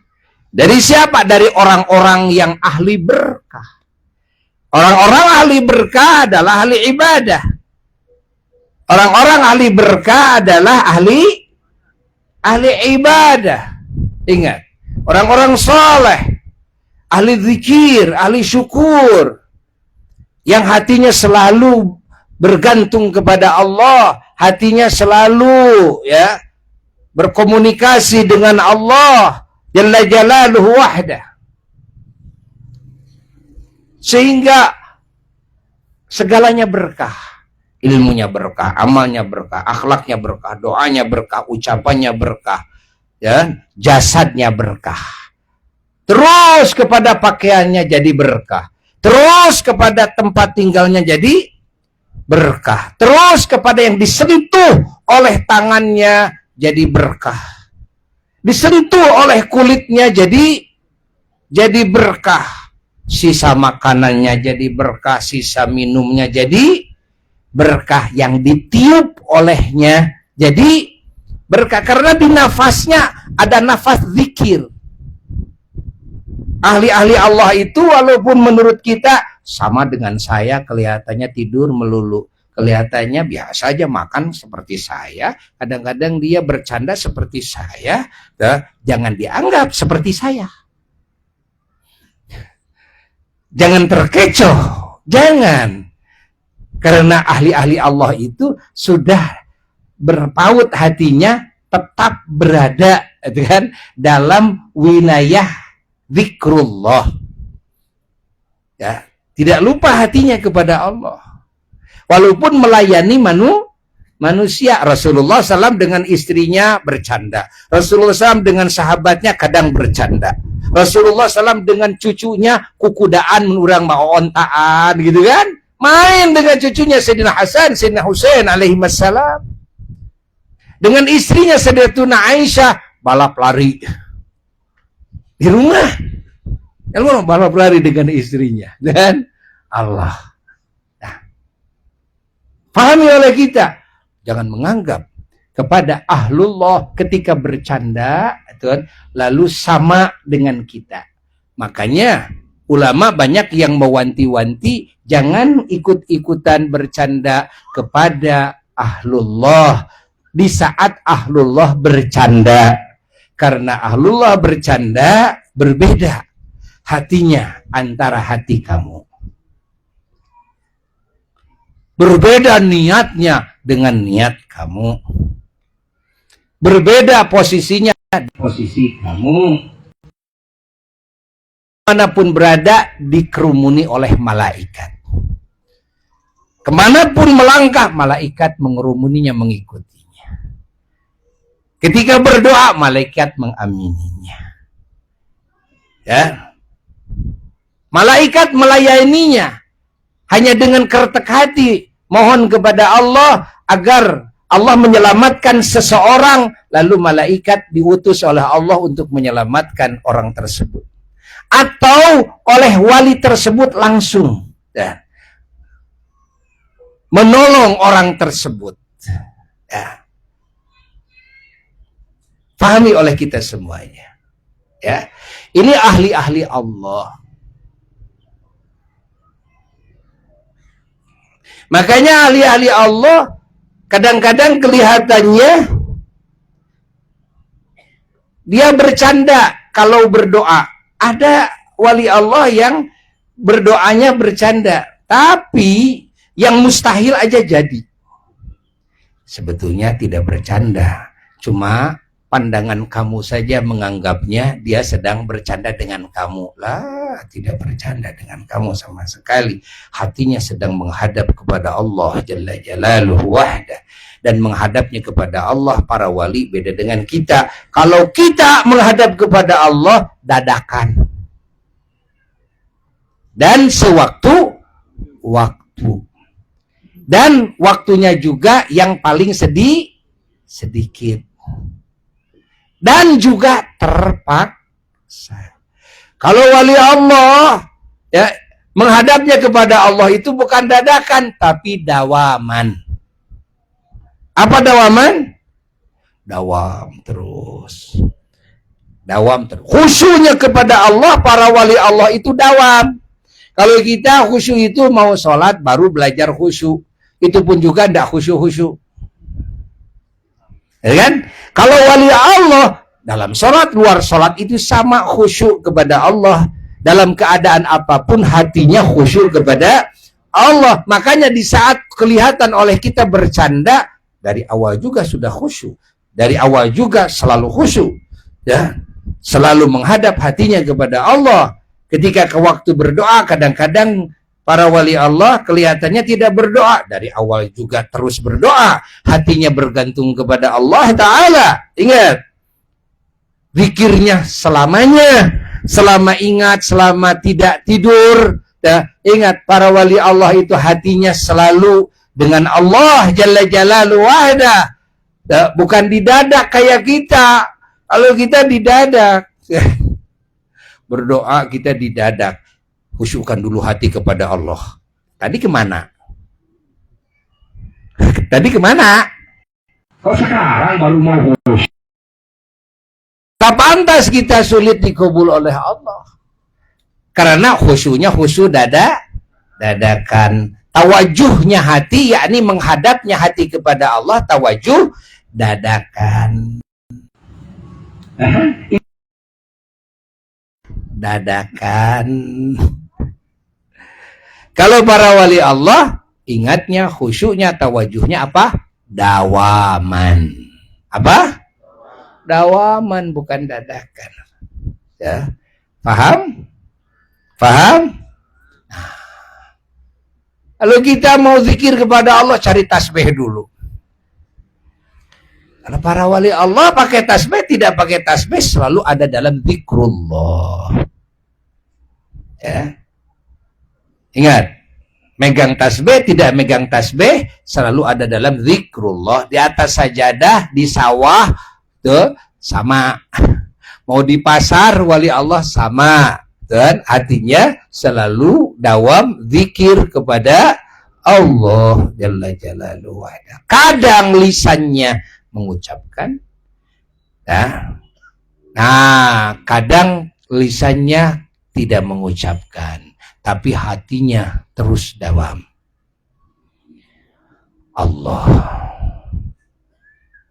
Dari siapa? Dari orang-orang yang ahli berkah. Orang-orang ahli berkah adalah ahli ibadah. Orang-orang ahli berkah adalah ahli ibadah. Ingat, orang-orang soleh, ahli zikir, ahli syukur, yang hatinya selalu bergantung kepada Allah, hatinya selalu, ya, berkomunikasi dengan Allah Jalla Jalaluhu wahdah, sehingga segalanya berkah. Ilmunya berkah, amalnya berkah, akhlaknya berkah, doanya berkah, ucapannya berkah, ya, jasadnya berkah. Terus kepada pakaiannya jadi berkah, terus kepada tempat tinggalnya jadi berkah, terus kepada yang disentuh oleh tangannya jadi berkah, disentuh oleh kulitnya jadi berkah, sisa makanannya jadi berkah, sisa minumnya jadi berkah, yang ditiup olehnya jadi berkah, karena di nafasnya ada nafas zikir. Ahli-ahli Allah itu walaupun menurut kita sama dengan saya, kelihatannya tidur melulu, kelihatannya biasa aja makan seperti saya, kadang-kadang dia bercanda seperti saya, jangan dianggap seperti saya. Jangan terkecoh, jangan. Karena ahli-ahli Allah itu sudah berpaut hatinya, tetap berada, kan, dalam wilayah zikrullah. Ya, tidak lupa hatinya kepada Allah. Walaupun melayani manusia. Rasulullah SAW dengan istrinya bercanda. Rasulullah SAW dengan sahabatnya kadang bercanda. Rasulullah SAW dengan cucunya kukudaan menurang mau ontaan, gitu kan. Main dengan cucunya Sayyidina Hasan, Sayyidina Husain alaihi wassalam. Dengan istrinya Sayyidatuna Aisyah balap lari di rumah. Yang balap lari dengan istrinya dan Allah. Nah, pahami oleh kita, jangan menganggap kepada ahlullah ketika bercanda, lalu sama dengan kita. Makanya ulama banyak yang mewanti-wanti jangan ikut-ikutan bercanda kepada ahlullah di saat ahlullah bercanda, karena ahlullah bercanda berbeda hatinya antara hati kamu, berbeda niatnya dengan niat kamu, berbeda posisinya posisi kamu. Manapun berada dikerumuni oleh malaikat. Kemanapun melangkah, malaikat mengerumuninya, mengikutinya. Ketika berdoa, malaikat mengamininya. Ya, malaikat melayaninya hanya dengan keretek hati, mohon kepada Allah agar Allah menyelamatkan seseorang, lalu malaikat diutus oleh Allah untuk menyelamatkan orang tersebut. Atau oleh wali tersebut langsung ya, menolong orang tersebut. Ya. Pahami oleh kita semuanya. Ya. Ini ahli-ahli Allah. Makanya ahli-ahli Allah kadang-kadang kelihatannya dia bercanda kalau berdoa. Ada wali Allah yang berdoanya bercanda, tapi yang mustahil aja jadi. Sebetulnya tidak bercanda, cuma pandangan kamu saja menganggapnya dia sedang bercanda dengan kamu. Lah, tidak bercanda dengan kamu sama sekali. Hatinya sedang menghadap kepada Allah Jalla Jalaluhu wahdah. Dan menghadapnya kepada Allah, para wali beda dengan kita. Kalau kita menghadap kepada Allah, dadakan. Dan sewaktu-waktu. Dan waktunya juga yang paling sedikit. Dan juga terpaksa. Kalau wali Allah, ya, menghadapnya kepada Allah itu bukan dadakan, tapi dawaman. Apa dawaman? Dawam terus. Dawam terus. Khusyuknya kepada Allah, para wali Allah itu dawam. Kalau kita khusyuk itu mau sholat baru belajar khusyuk. Itu pun juga tidak khusyuk-khusyuk. Ya kan? Kalau wali Allah, dalam sholat, luar sholat itu sama khusyuk kepada Allah. Dalam keadaan apapun hatinya khusyuk kepada Allah. Makanya di saat kelihatan oleh kita bercanda, dari awal juga sudah khusyuk. Dari awal juga selalu khusyuk. Ya, selalu menghadap hatinya kepada Allah. Ketika ke waktu berdoa, kadang-kadang para wali Allah kelihatannya tidak berdoa. Dari awal juga terus berdoa. Hatinya bergantung kepada Allah Ta'ala. Ingat, zikirnya selamanya. Selama ingat, selama tidak tidur. Ya, ingat, para wali Allah itu hatinya selalu dengan Allah Jalla Jalaluhu wahdah. Bukan didadak kayak kita. Kalau kita didadak, berdoa kita didadak. Khusyukkan dulu hati kepada Allah. Tadi kemana? Tadi kemana? Kok sekarang baru mau khusyuk? Tak pantas kita sulit dikabul oleh Allah. Karena khusyuknya khusyuk dadakan. Tawajuhnya hati, yakni menghadapnya hati kepada Allah, tawajuh dadakan. Dadakan. Kalau para wali Allah, ingatnya, khusyuknya, tawajuhnya apa? Dawaman. Apa? Dawaman, bukan dadakan. Ya. Paham? Paham? Kalau kita mau zikir kepada Allah, cari tasbih dulu. Kalau para wali Allah pakai tasbih, tidak pakai tasbih, selalu ada dalam zikrullah. Ya. Ingat, megang tasbih, tidak megang tasbih, selalu ada dalam zikrullah. Di atas sajadah, di sawah, tuh sama. Mau di pasar, wali Allah sama. Dan hatinya selalu dawam zikir kepada Allah Jalla Jalaluhu. Kadang lisannya mengucapkan. Ya. Nah, kadang lisannya tidak mengucapkan, tapi hatinya terus dawam. Allah.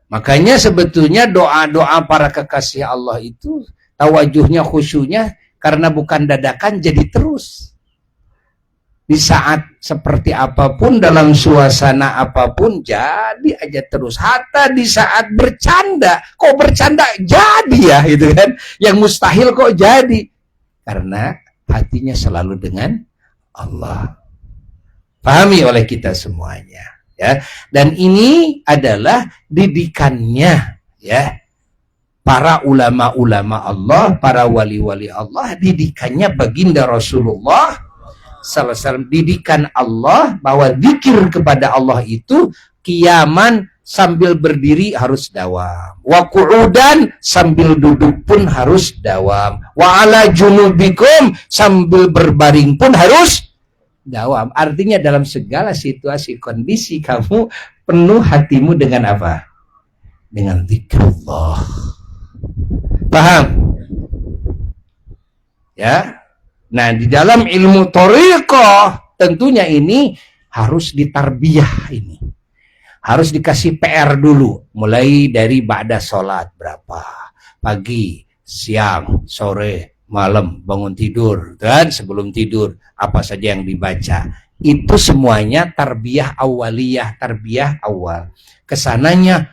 Makanya sebetulnya doa-doa para kekasih Allah itu tawajuhnya, khusyunya karena bukan dadakan, jadi terus. Di saat seperti apapun, dalam suasana apapun, jadi aja terus. Hatta di saat bercanda, kok bercanda jadi ya, gitu kan? Yang mustahil kok jadi, karena hatinya selalu dengan Allah. Pahami oleh kita semuanya, ya. Dan ini adalah didikannya, ya, para ulama-ulama Allah, para wali-wali Allah. Didikannya baginda Rasulullah SAW, didikan Allah bahwa zikir kepada Allah itu kiaman sambil berdiri harus dawam, wa qu'udan sambil duduk pun harus dawam, wa ala junubikum sambil berbaring pun harus dawam. Artinya dalam segala situasi kondisi kamu penuh hatimu dengan apa? Dengan zikrullah. Paham? Ya. Nah, di dalam ilmu thariqah tentunya ini harus ditarbiyah ini. Harus dikasih PR dulu. Mulai dari ba'da sholat berapa? Pagi, siang, sore, malam, bangun tidur. Dan sebelum tidur, apa saja yang dibaca. Itu semuanya tarbiyah awaliyah, tarbiyah awal. Kesananya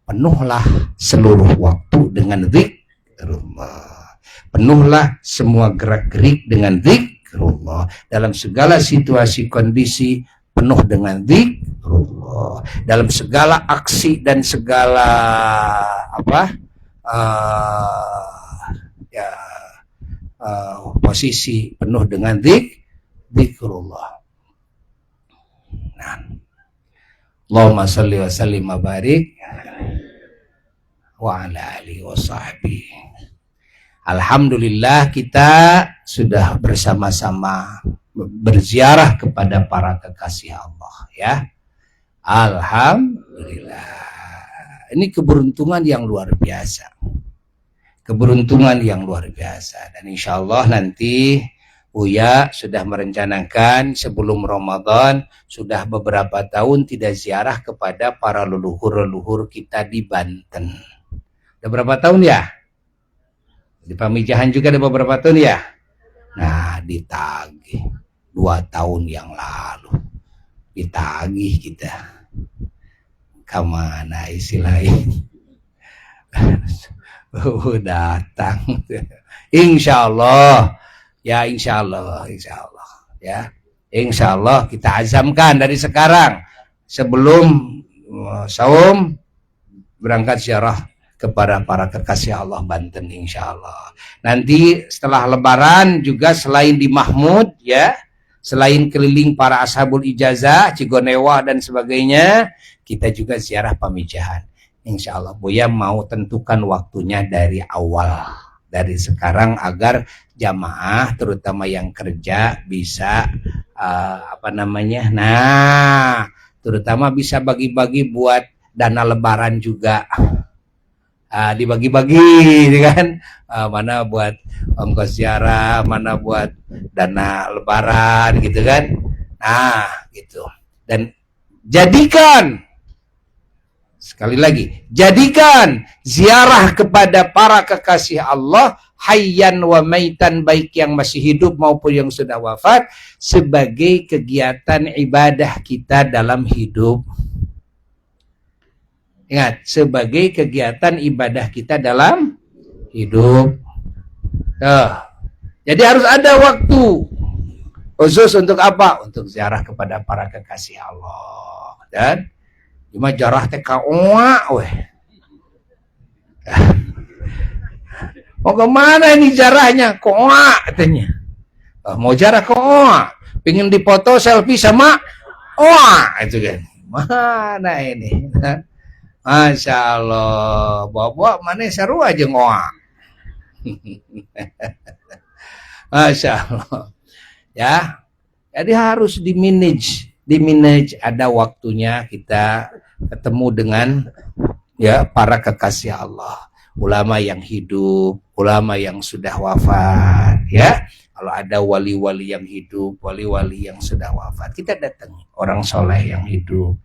penuhlah seluruh waktu dengan zikrullah. Penuhlah semua gerak-gerik dengan zikrullah. Dalam segala situasi kondisi penuh dengan zikrullah. Dalam segala aksi dan segala posisi penuh dengan zikrullah. Nah, Allahumma shalli wa sallim wa barik wa ala alihi wa sahbihi. Alhamdulillah kita sudah bersama-sama berziarah kepada para kekasih Allah, ya. Alhamdulillah. Ini keberuntungan yang luar biasa. Keberuntungan yang luar biasa. Dan insya Allah nanti Uya sudah merencanakan sebelum Ramadan, sudah beberapa tahun tidak ziarah kepada para leluhur-leluhur kita di Banten. Udah berapa tahun ya? Di Pamijahan juga ada beberapa tahun ya. Nah, ditagih 2 tahun yang lalu, ditagih kita. Kemana istilahnya? Datang. Insya Allah, ya insya Allah, ya. Insya Allah kita azamkan dari sekarang sebelum saum berangkat ziarah kepada para kekasih Allah Banten, insya Allah. Nanti setelah Lebaran juga selain di Mahmud, ya, selain keliling para ashabul ijazah, Cigonewa dan sebagainya, kita juga ziarah Pamijahan. Insya Allah Buya mau tentukan waktunya dari awal, dari sekarang, agar jamaah terutama yang kerja bisa terutama bisa bagi-bagi buat dana Lebaran juga. Dibagi-bagi, kan? Mana buat ongkos ziarah, mana buat dana Lebaran, gitu kan? Nah, gitu. Dan jadikan, sekali lagi, jadikan ziarah kepada para kekasih Allah hayyan wa maitan, baik yang masih hidup maupun yang sudah wafat, sebagai kegiatan ibadah kita dalam hidup. Ingat, sebagai kegiatan ibadah kita dalam hidup. Jadi harus ada waktu khusus untuk apa? Untuk ziarah kepada para kekasih Allah. Dan cuma jarah teh kaoa weh. Mau kemana ini jarahnya? Koa katanya. Mau jarah koa. Pengen dipoto selfie sama oa itu kan. Mana ini? Masya Allah, bawa mana seru aja ngoa. Masya Allah. Ya, jadi harus dimanage, ada waktunya kita ketemu dengan ya para kekasih Allah, ulama yang hidup, ulama yang sudah wafat, ya. Kalau ada wali-wali yang hidup, wali-wali yang sudah wafat, kita datang. Orang soleh yang hidup,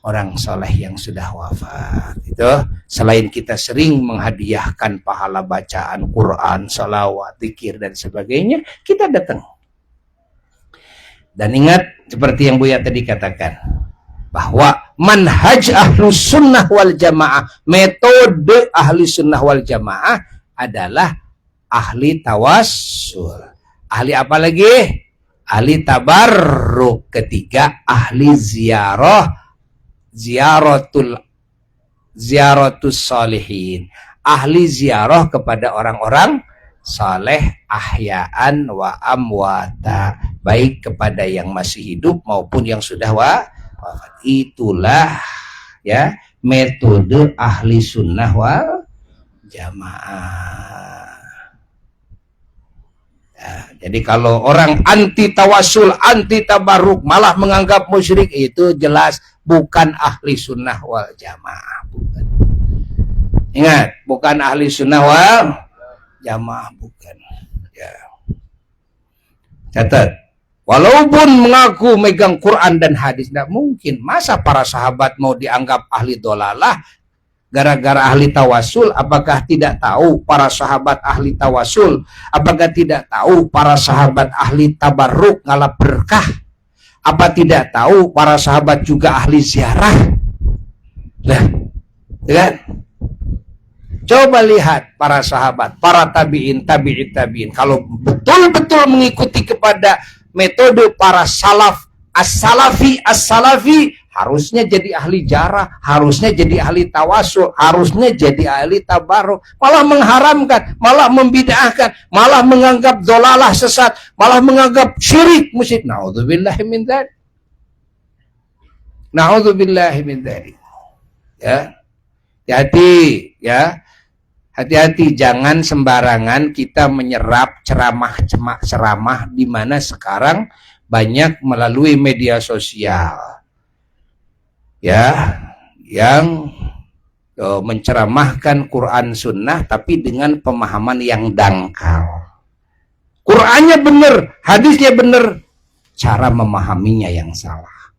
orang soleh yang sudah wafat. Itu selain kita sering menghadiahkan pahala bacaan Quran, salawat, zikir dan sebagainya, kita datang. Dan ingat seperti yang Buya tadi katakan, bahwa manhaj ahlu sunnah wal jamaah, metode ahli sunnah wal jamaah adalah ahli tawassul. Ahli apa lagi? Ahli tabarruk. Ketiga, ahli ziyaratus salihin. Ahli ziarah kepada orang-orang saleh, ahyaan wa amwata, baik kepada yang masih hidup maupun yang sudah wafat. Itulah ya metode ahli sunnah wal jamaah. Ya, jadi kalau orang anti tawasul, anti tabarruk, malah menganggap musyrik, itu jelas bukan ahli sunnah wal jamaah. Bukan. Ingat, bukan ahli sunnah wal jamaah, bukan. Ya. Catat. Walaupun mengaku megang Quran dan hadis, tidak mungkin. Masa para sahabat mau dianggap ahli dolalah gara-gara ahli tawasul? Apakah tidak tahu para sahabat ahli tawasul? Apakah tidak tahu para sahabat ahli tabarruk, ngalap berkah? Apa tidak tahu para sahabat juga ahli ziarah? Nah, kan? Coba lihat para sahabat, para tabi'in, tabi'in. Kalau betul-betul mengikuti kepada metode para salaf, as-salafi, harusnya jadi ahli jarah, harusnya jadi ahli tawasul, harusnya jadi ahli tabarruk. Malah mengharamkan, malah membid'ahkan, malah menganggap dolalah sesat, malah menganggap syirik musyrik. Na'udzubillahi min dzalik. Na'udzubillahi min dzalik. Ya. Hati-hati, ya. Hati-hati, jangan sembarangan kita menyerap ceramah di mana sekarang banyak melalui media sosial, ya, yang menceramahkan Quran Sunnah tapi dengan pemahaman yang dangkal. Qurannya benar, hadisnya benar, cara memahaminya yang salah.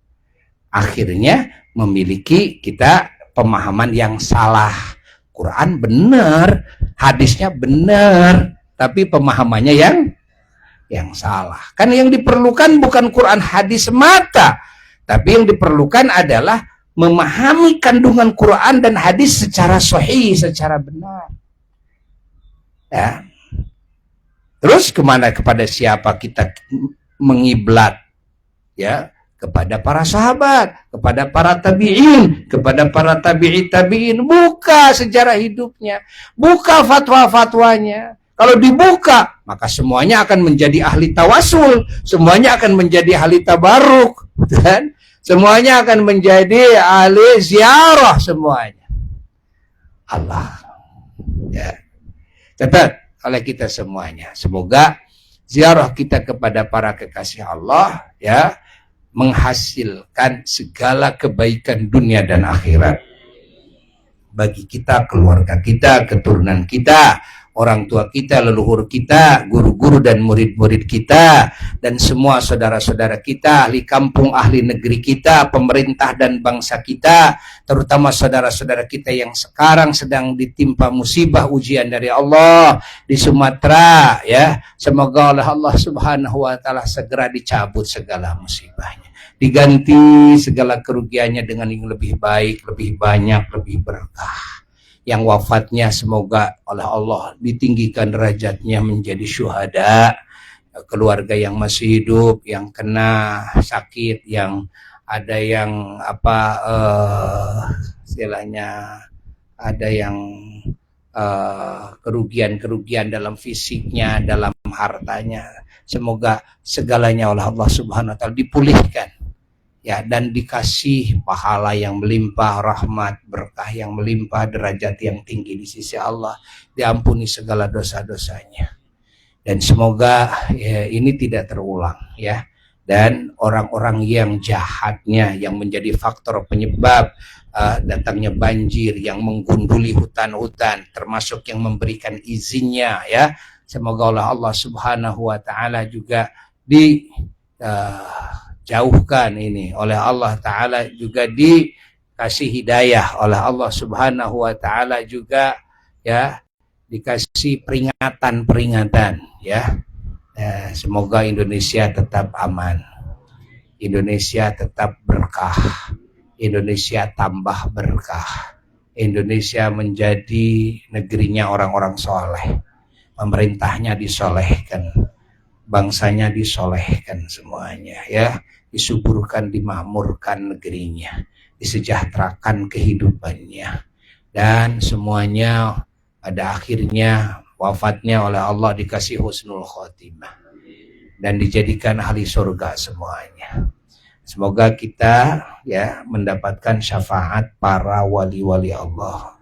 Akhirnya memiliki kita pemahaman yang salah. Quran benar, hadisnya benar, tapi pemahamannya yang salah. Kan yang diperlukan bukan Quran hadis semata, tapi yang diperlukan adalah memahami kandungan Quran dan hadis secara sahih, secara benar. Ya. Terus kemana, kepada siapa kita mengiblat? Ya, kepada para sahabat, kepada para tabi'in, kepada para tabi'in. Buka sejarah hidupnya, buka fatwa-fatwanya. Kalau dibuka, maka semuanya akan menjadi ahli tawasul, semuanya akan menjadi ahli tabarruk, dan semuanya akan menjadi ahli ziarah semuanya. Allah. Ya. Catat oleh kita semuanya. Semoga ziarah kita kepada para kekasih Allah, ya, menghasilkan segala kebaikan dunia dan akhirat bagi kita, keluarga kita, keturunan kita, orang tua kita, leluhur kita, guru-guru dan murid-murid kita, dan semua saudara-saudara kita, ahli kampung, ahli negeri kita, pemerintah dan bangsa kita, terutama saudara-saudara kita yang sekarang sedang ditimpa musibah ujian dari Allah di Sumatera, ya. Semoga oleh Allah Subhanahu wa taala segera dicabut segala musibahnya, diganti segala kerugiannya dengan yang lebih baik, lebih banyak, lebih berkah. Yang wafatnya semoga oleh Allah ditinggikan derajatnya menjadi syuhada. Keluarga yang masih hidup, yang kena sakit, yang ada yang istilahnya ada yang kerugian dalam fisiknya, dalam hartanya, semoga segalanya oleh Allah Subhanahu wa taala dipulihkan, ya, dan dikasih pahala yang melimpah, rahmat, berkah yang melimpah, derajat yang tinggi di sisi Allah, diampuni segala dosa-dosanya. Dan semoga ya, ini tidak terulang, ya. dan orang-orang yang jahatnya yang menjadi faktor penyebab datangnya banjir, yang menggunduli hutan-hutan, termasuk yang memberikan izinnya, ya. Semoga Allah Subhanahu wa taala juga dijauhkan ini oleh Allah taala, juga dikasih hidayah oleh Allah Subhanahu wa taala juga, ya, dikasih peringatan-peringatan, ya. Semoga Indonesia tetap aman, Indonesia tetap berkah, Indonesia tambah berkah, Indonesia menjadi negerinya orang-orang soleh, pemerintahnya disolehkan, bangsanya disolehkan semuanya, ya, disuburkan, dimakmurkan negerinya, disejahterakan kehidupannya, dan semuanya pada akhirnya wafatnya oleh Allah dikasih husnul khotimah dan dijadikan ahli surga semuanya. Semoga kita, ya, mendapatkan syafaat para wali-wali Allah,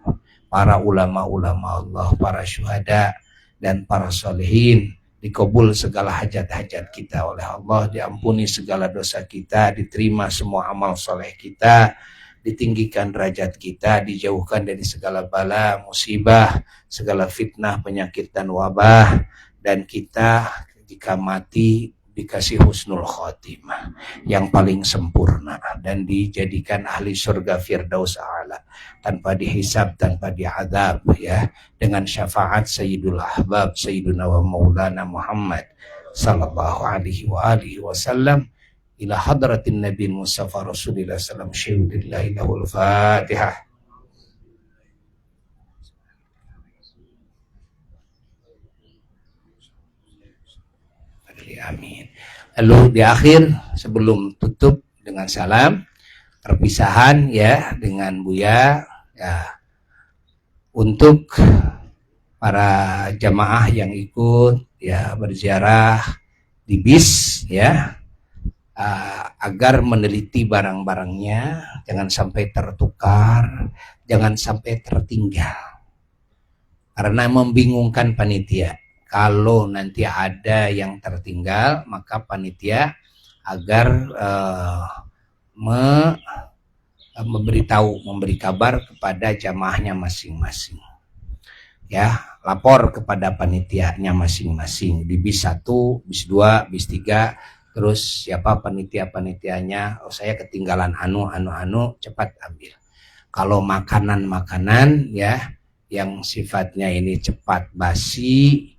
para ulama-ulama Allah, para syuhada dan para solehin. Dikabul segala hajat-hajat kita oleh Allah, diampuni segala dosa kita, diterima semua amal soleh kita, ditinggikan derajat kita, dijauhkan dari segala bala, musibah, segala fitnah, penyakit dan wabah, dan kita jika mati dikasih husnul khotimah yang paling sempurna dan dijadikan ahli surga firdaus a'la tanpa dihisab, tanpa diadab, ya, dengan syafaat Sayyidul Ahbab Sayyiduna wa Maulana Muhammad sallallahu alaihi wa alihi wasallam ila hadratin Nabi Mustafa Rasulullah sallallahu alaihi wasallam. Fatihah. Amin. Lalu di akhir sebelum tutup dengan salam perpisahan, ya, dengan Buya, ya, untuk para jamaah yang ikut, ya, berziarah di bis, ya, agar meneliti barang-barangnya, jangan sampai tertukar, jangan sampai tertinggal, karena membingungkan panitia. Kalau nanti ada yang tertinggal, maka panitia agar memberi kabar kepada jamaahnya masing-masing, ya, lapor kepada panitianya masing-masing di bis 1, bis 2, bis 3, terus siapa panitia-panitianya, oh saya ketinggalan anu, cepat ambil. Kalau makanan-makanan, ya, yang sifatnya ini cepat basi,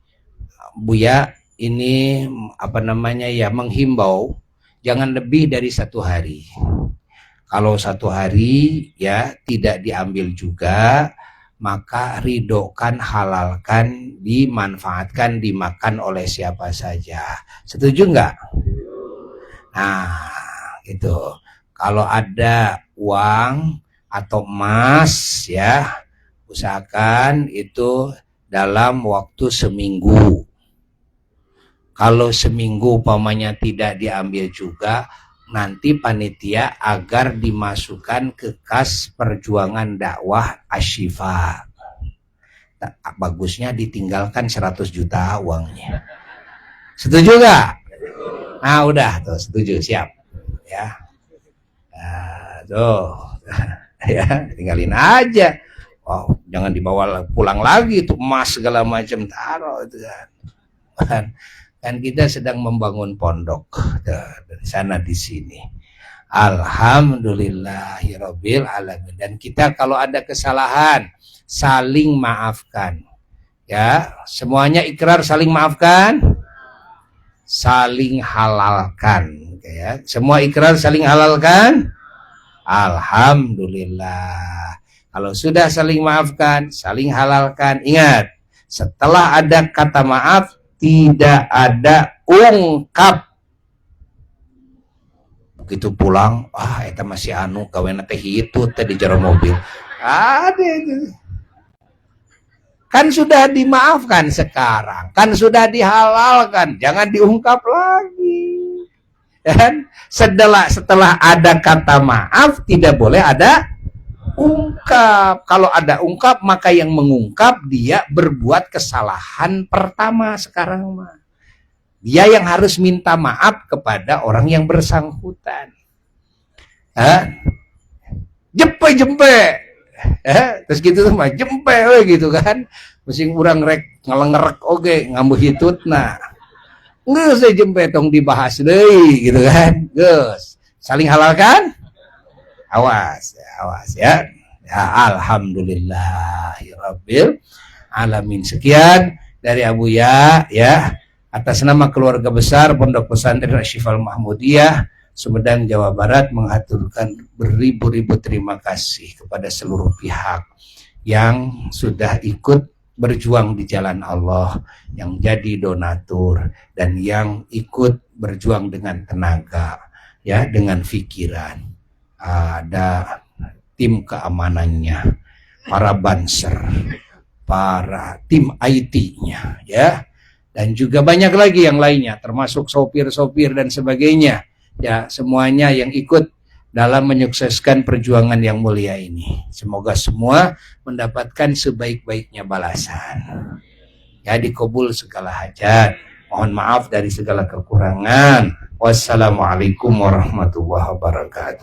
Buya ini ya, menghimbau jangan lebih dari 1 hari. Kalau 1 hari, ya, tidak diambil juga, maka ridokan, halalkan, dimanfaatkan, dimakan oleh siapa saja. Setuju nggak? Nah, gitu. Kalau ada uang atau emas, ya, usahakan itu dalam waktu seminggu. Kalau seminggu umpamanya tidak diambil juga, nanti panitia agar dimasukkan ke kas perjuangan dakwah Asyifa. Bagusnya ditinggalkan 100 juta uangnya. Setuju gak? Nah, udah tuh, setuju, siap, ya. Nah, tuh, ya, tinggalin aja. Oh, jangan dibawa pulang lagi tuh emas segala macam, taruh itu kan. Kan kita sedang membangun pondok dari sana di sini. Alhamdulillahirabbil alamin. Dan kita kalau ada kesalahan saling maafkan. Ya, semuanya ikrar saling maafkan, saling halalkan, ya. Semua ikrar saling halalkan. Alhamdulillah. Kalau sudah saling maafkan, saling halalkan, ingat, setelah ada kata maaf tidak ada ungkap. Begitu pulang, eta masih anu kawena teh itu teh di jero mobil. Ada itu. Kan sudah dimaafkan sekarang, kan sudah dihalalkan, jangan diungkap lagi. Dan setelah ada kata maaf tidak boleh ada ungkap. Kalau ada ungkap, maka yang mengungkap dia berbuat kesalahan pertama sekarang mah. Dia yang harus minta maaf kepada orang yang bersangkutan. Jempe, terus gitu mah jempe gitu kan. Mesin urang rek ngelengerek oge ngambuh hitutna. Geus jempe tong dibahas deui gitu kan. Geus. Saling halal kan? Awas ya. Ya alhamdulillahirabbil alamin. Sekian dari Abu Ya atas nama keluarga besar Pondok Pesantren Asy-Syifal Mahmudiyah Sumedang, Jawa Barat, mengaturkan beribu-ribu terima kasih kepada seluruh pihak yang sudah ikut berjuang di jalan Allah, yang jadi donatur dan yang ikut berjuang dengan tenaga, ya, dengan pikiran. Ada tim keamanannya, para banser, para tim IT-nya, ya, dan juga banyak lagi yang lainnya, termasuk sopir-sopir dan sebagainya. Ya, semuanya yang ikut dalam menyukseskan perjuangan yang mulia ini. Semoga semua mendapatkan sebaik-baiknya balasan. Ya, dikabul segala hajat. Mohon maaf dari segala kekurangan. Wassalamualaikum warahmatullahi wabarakatuh.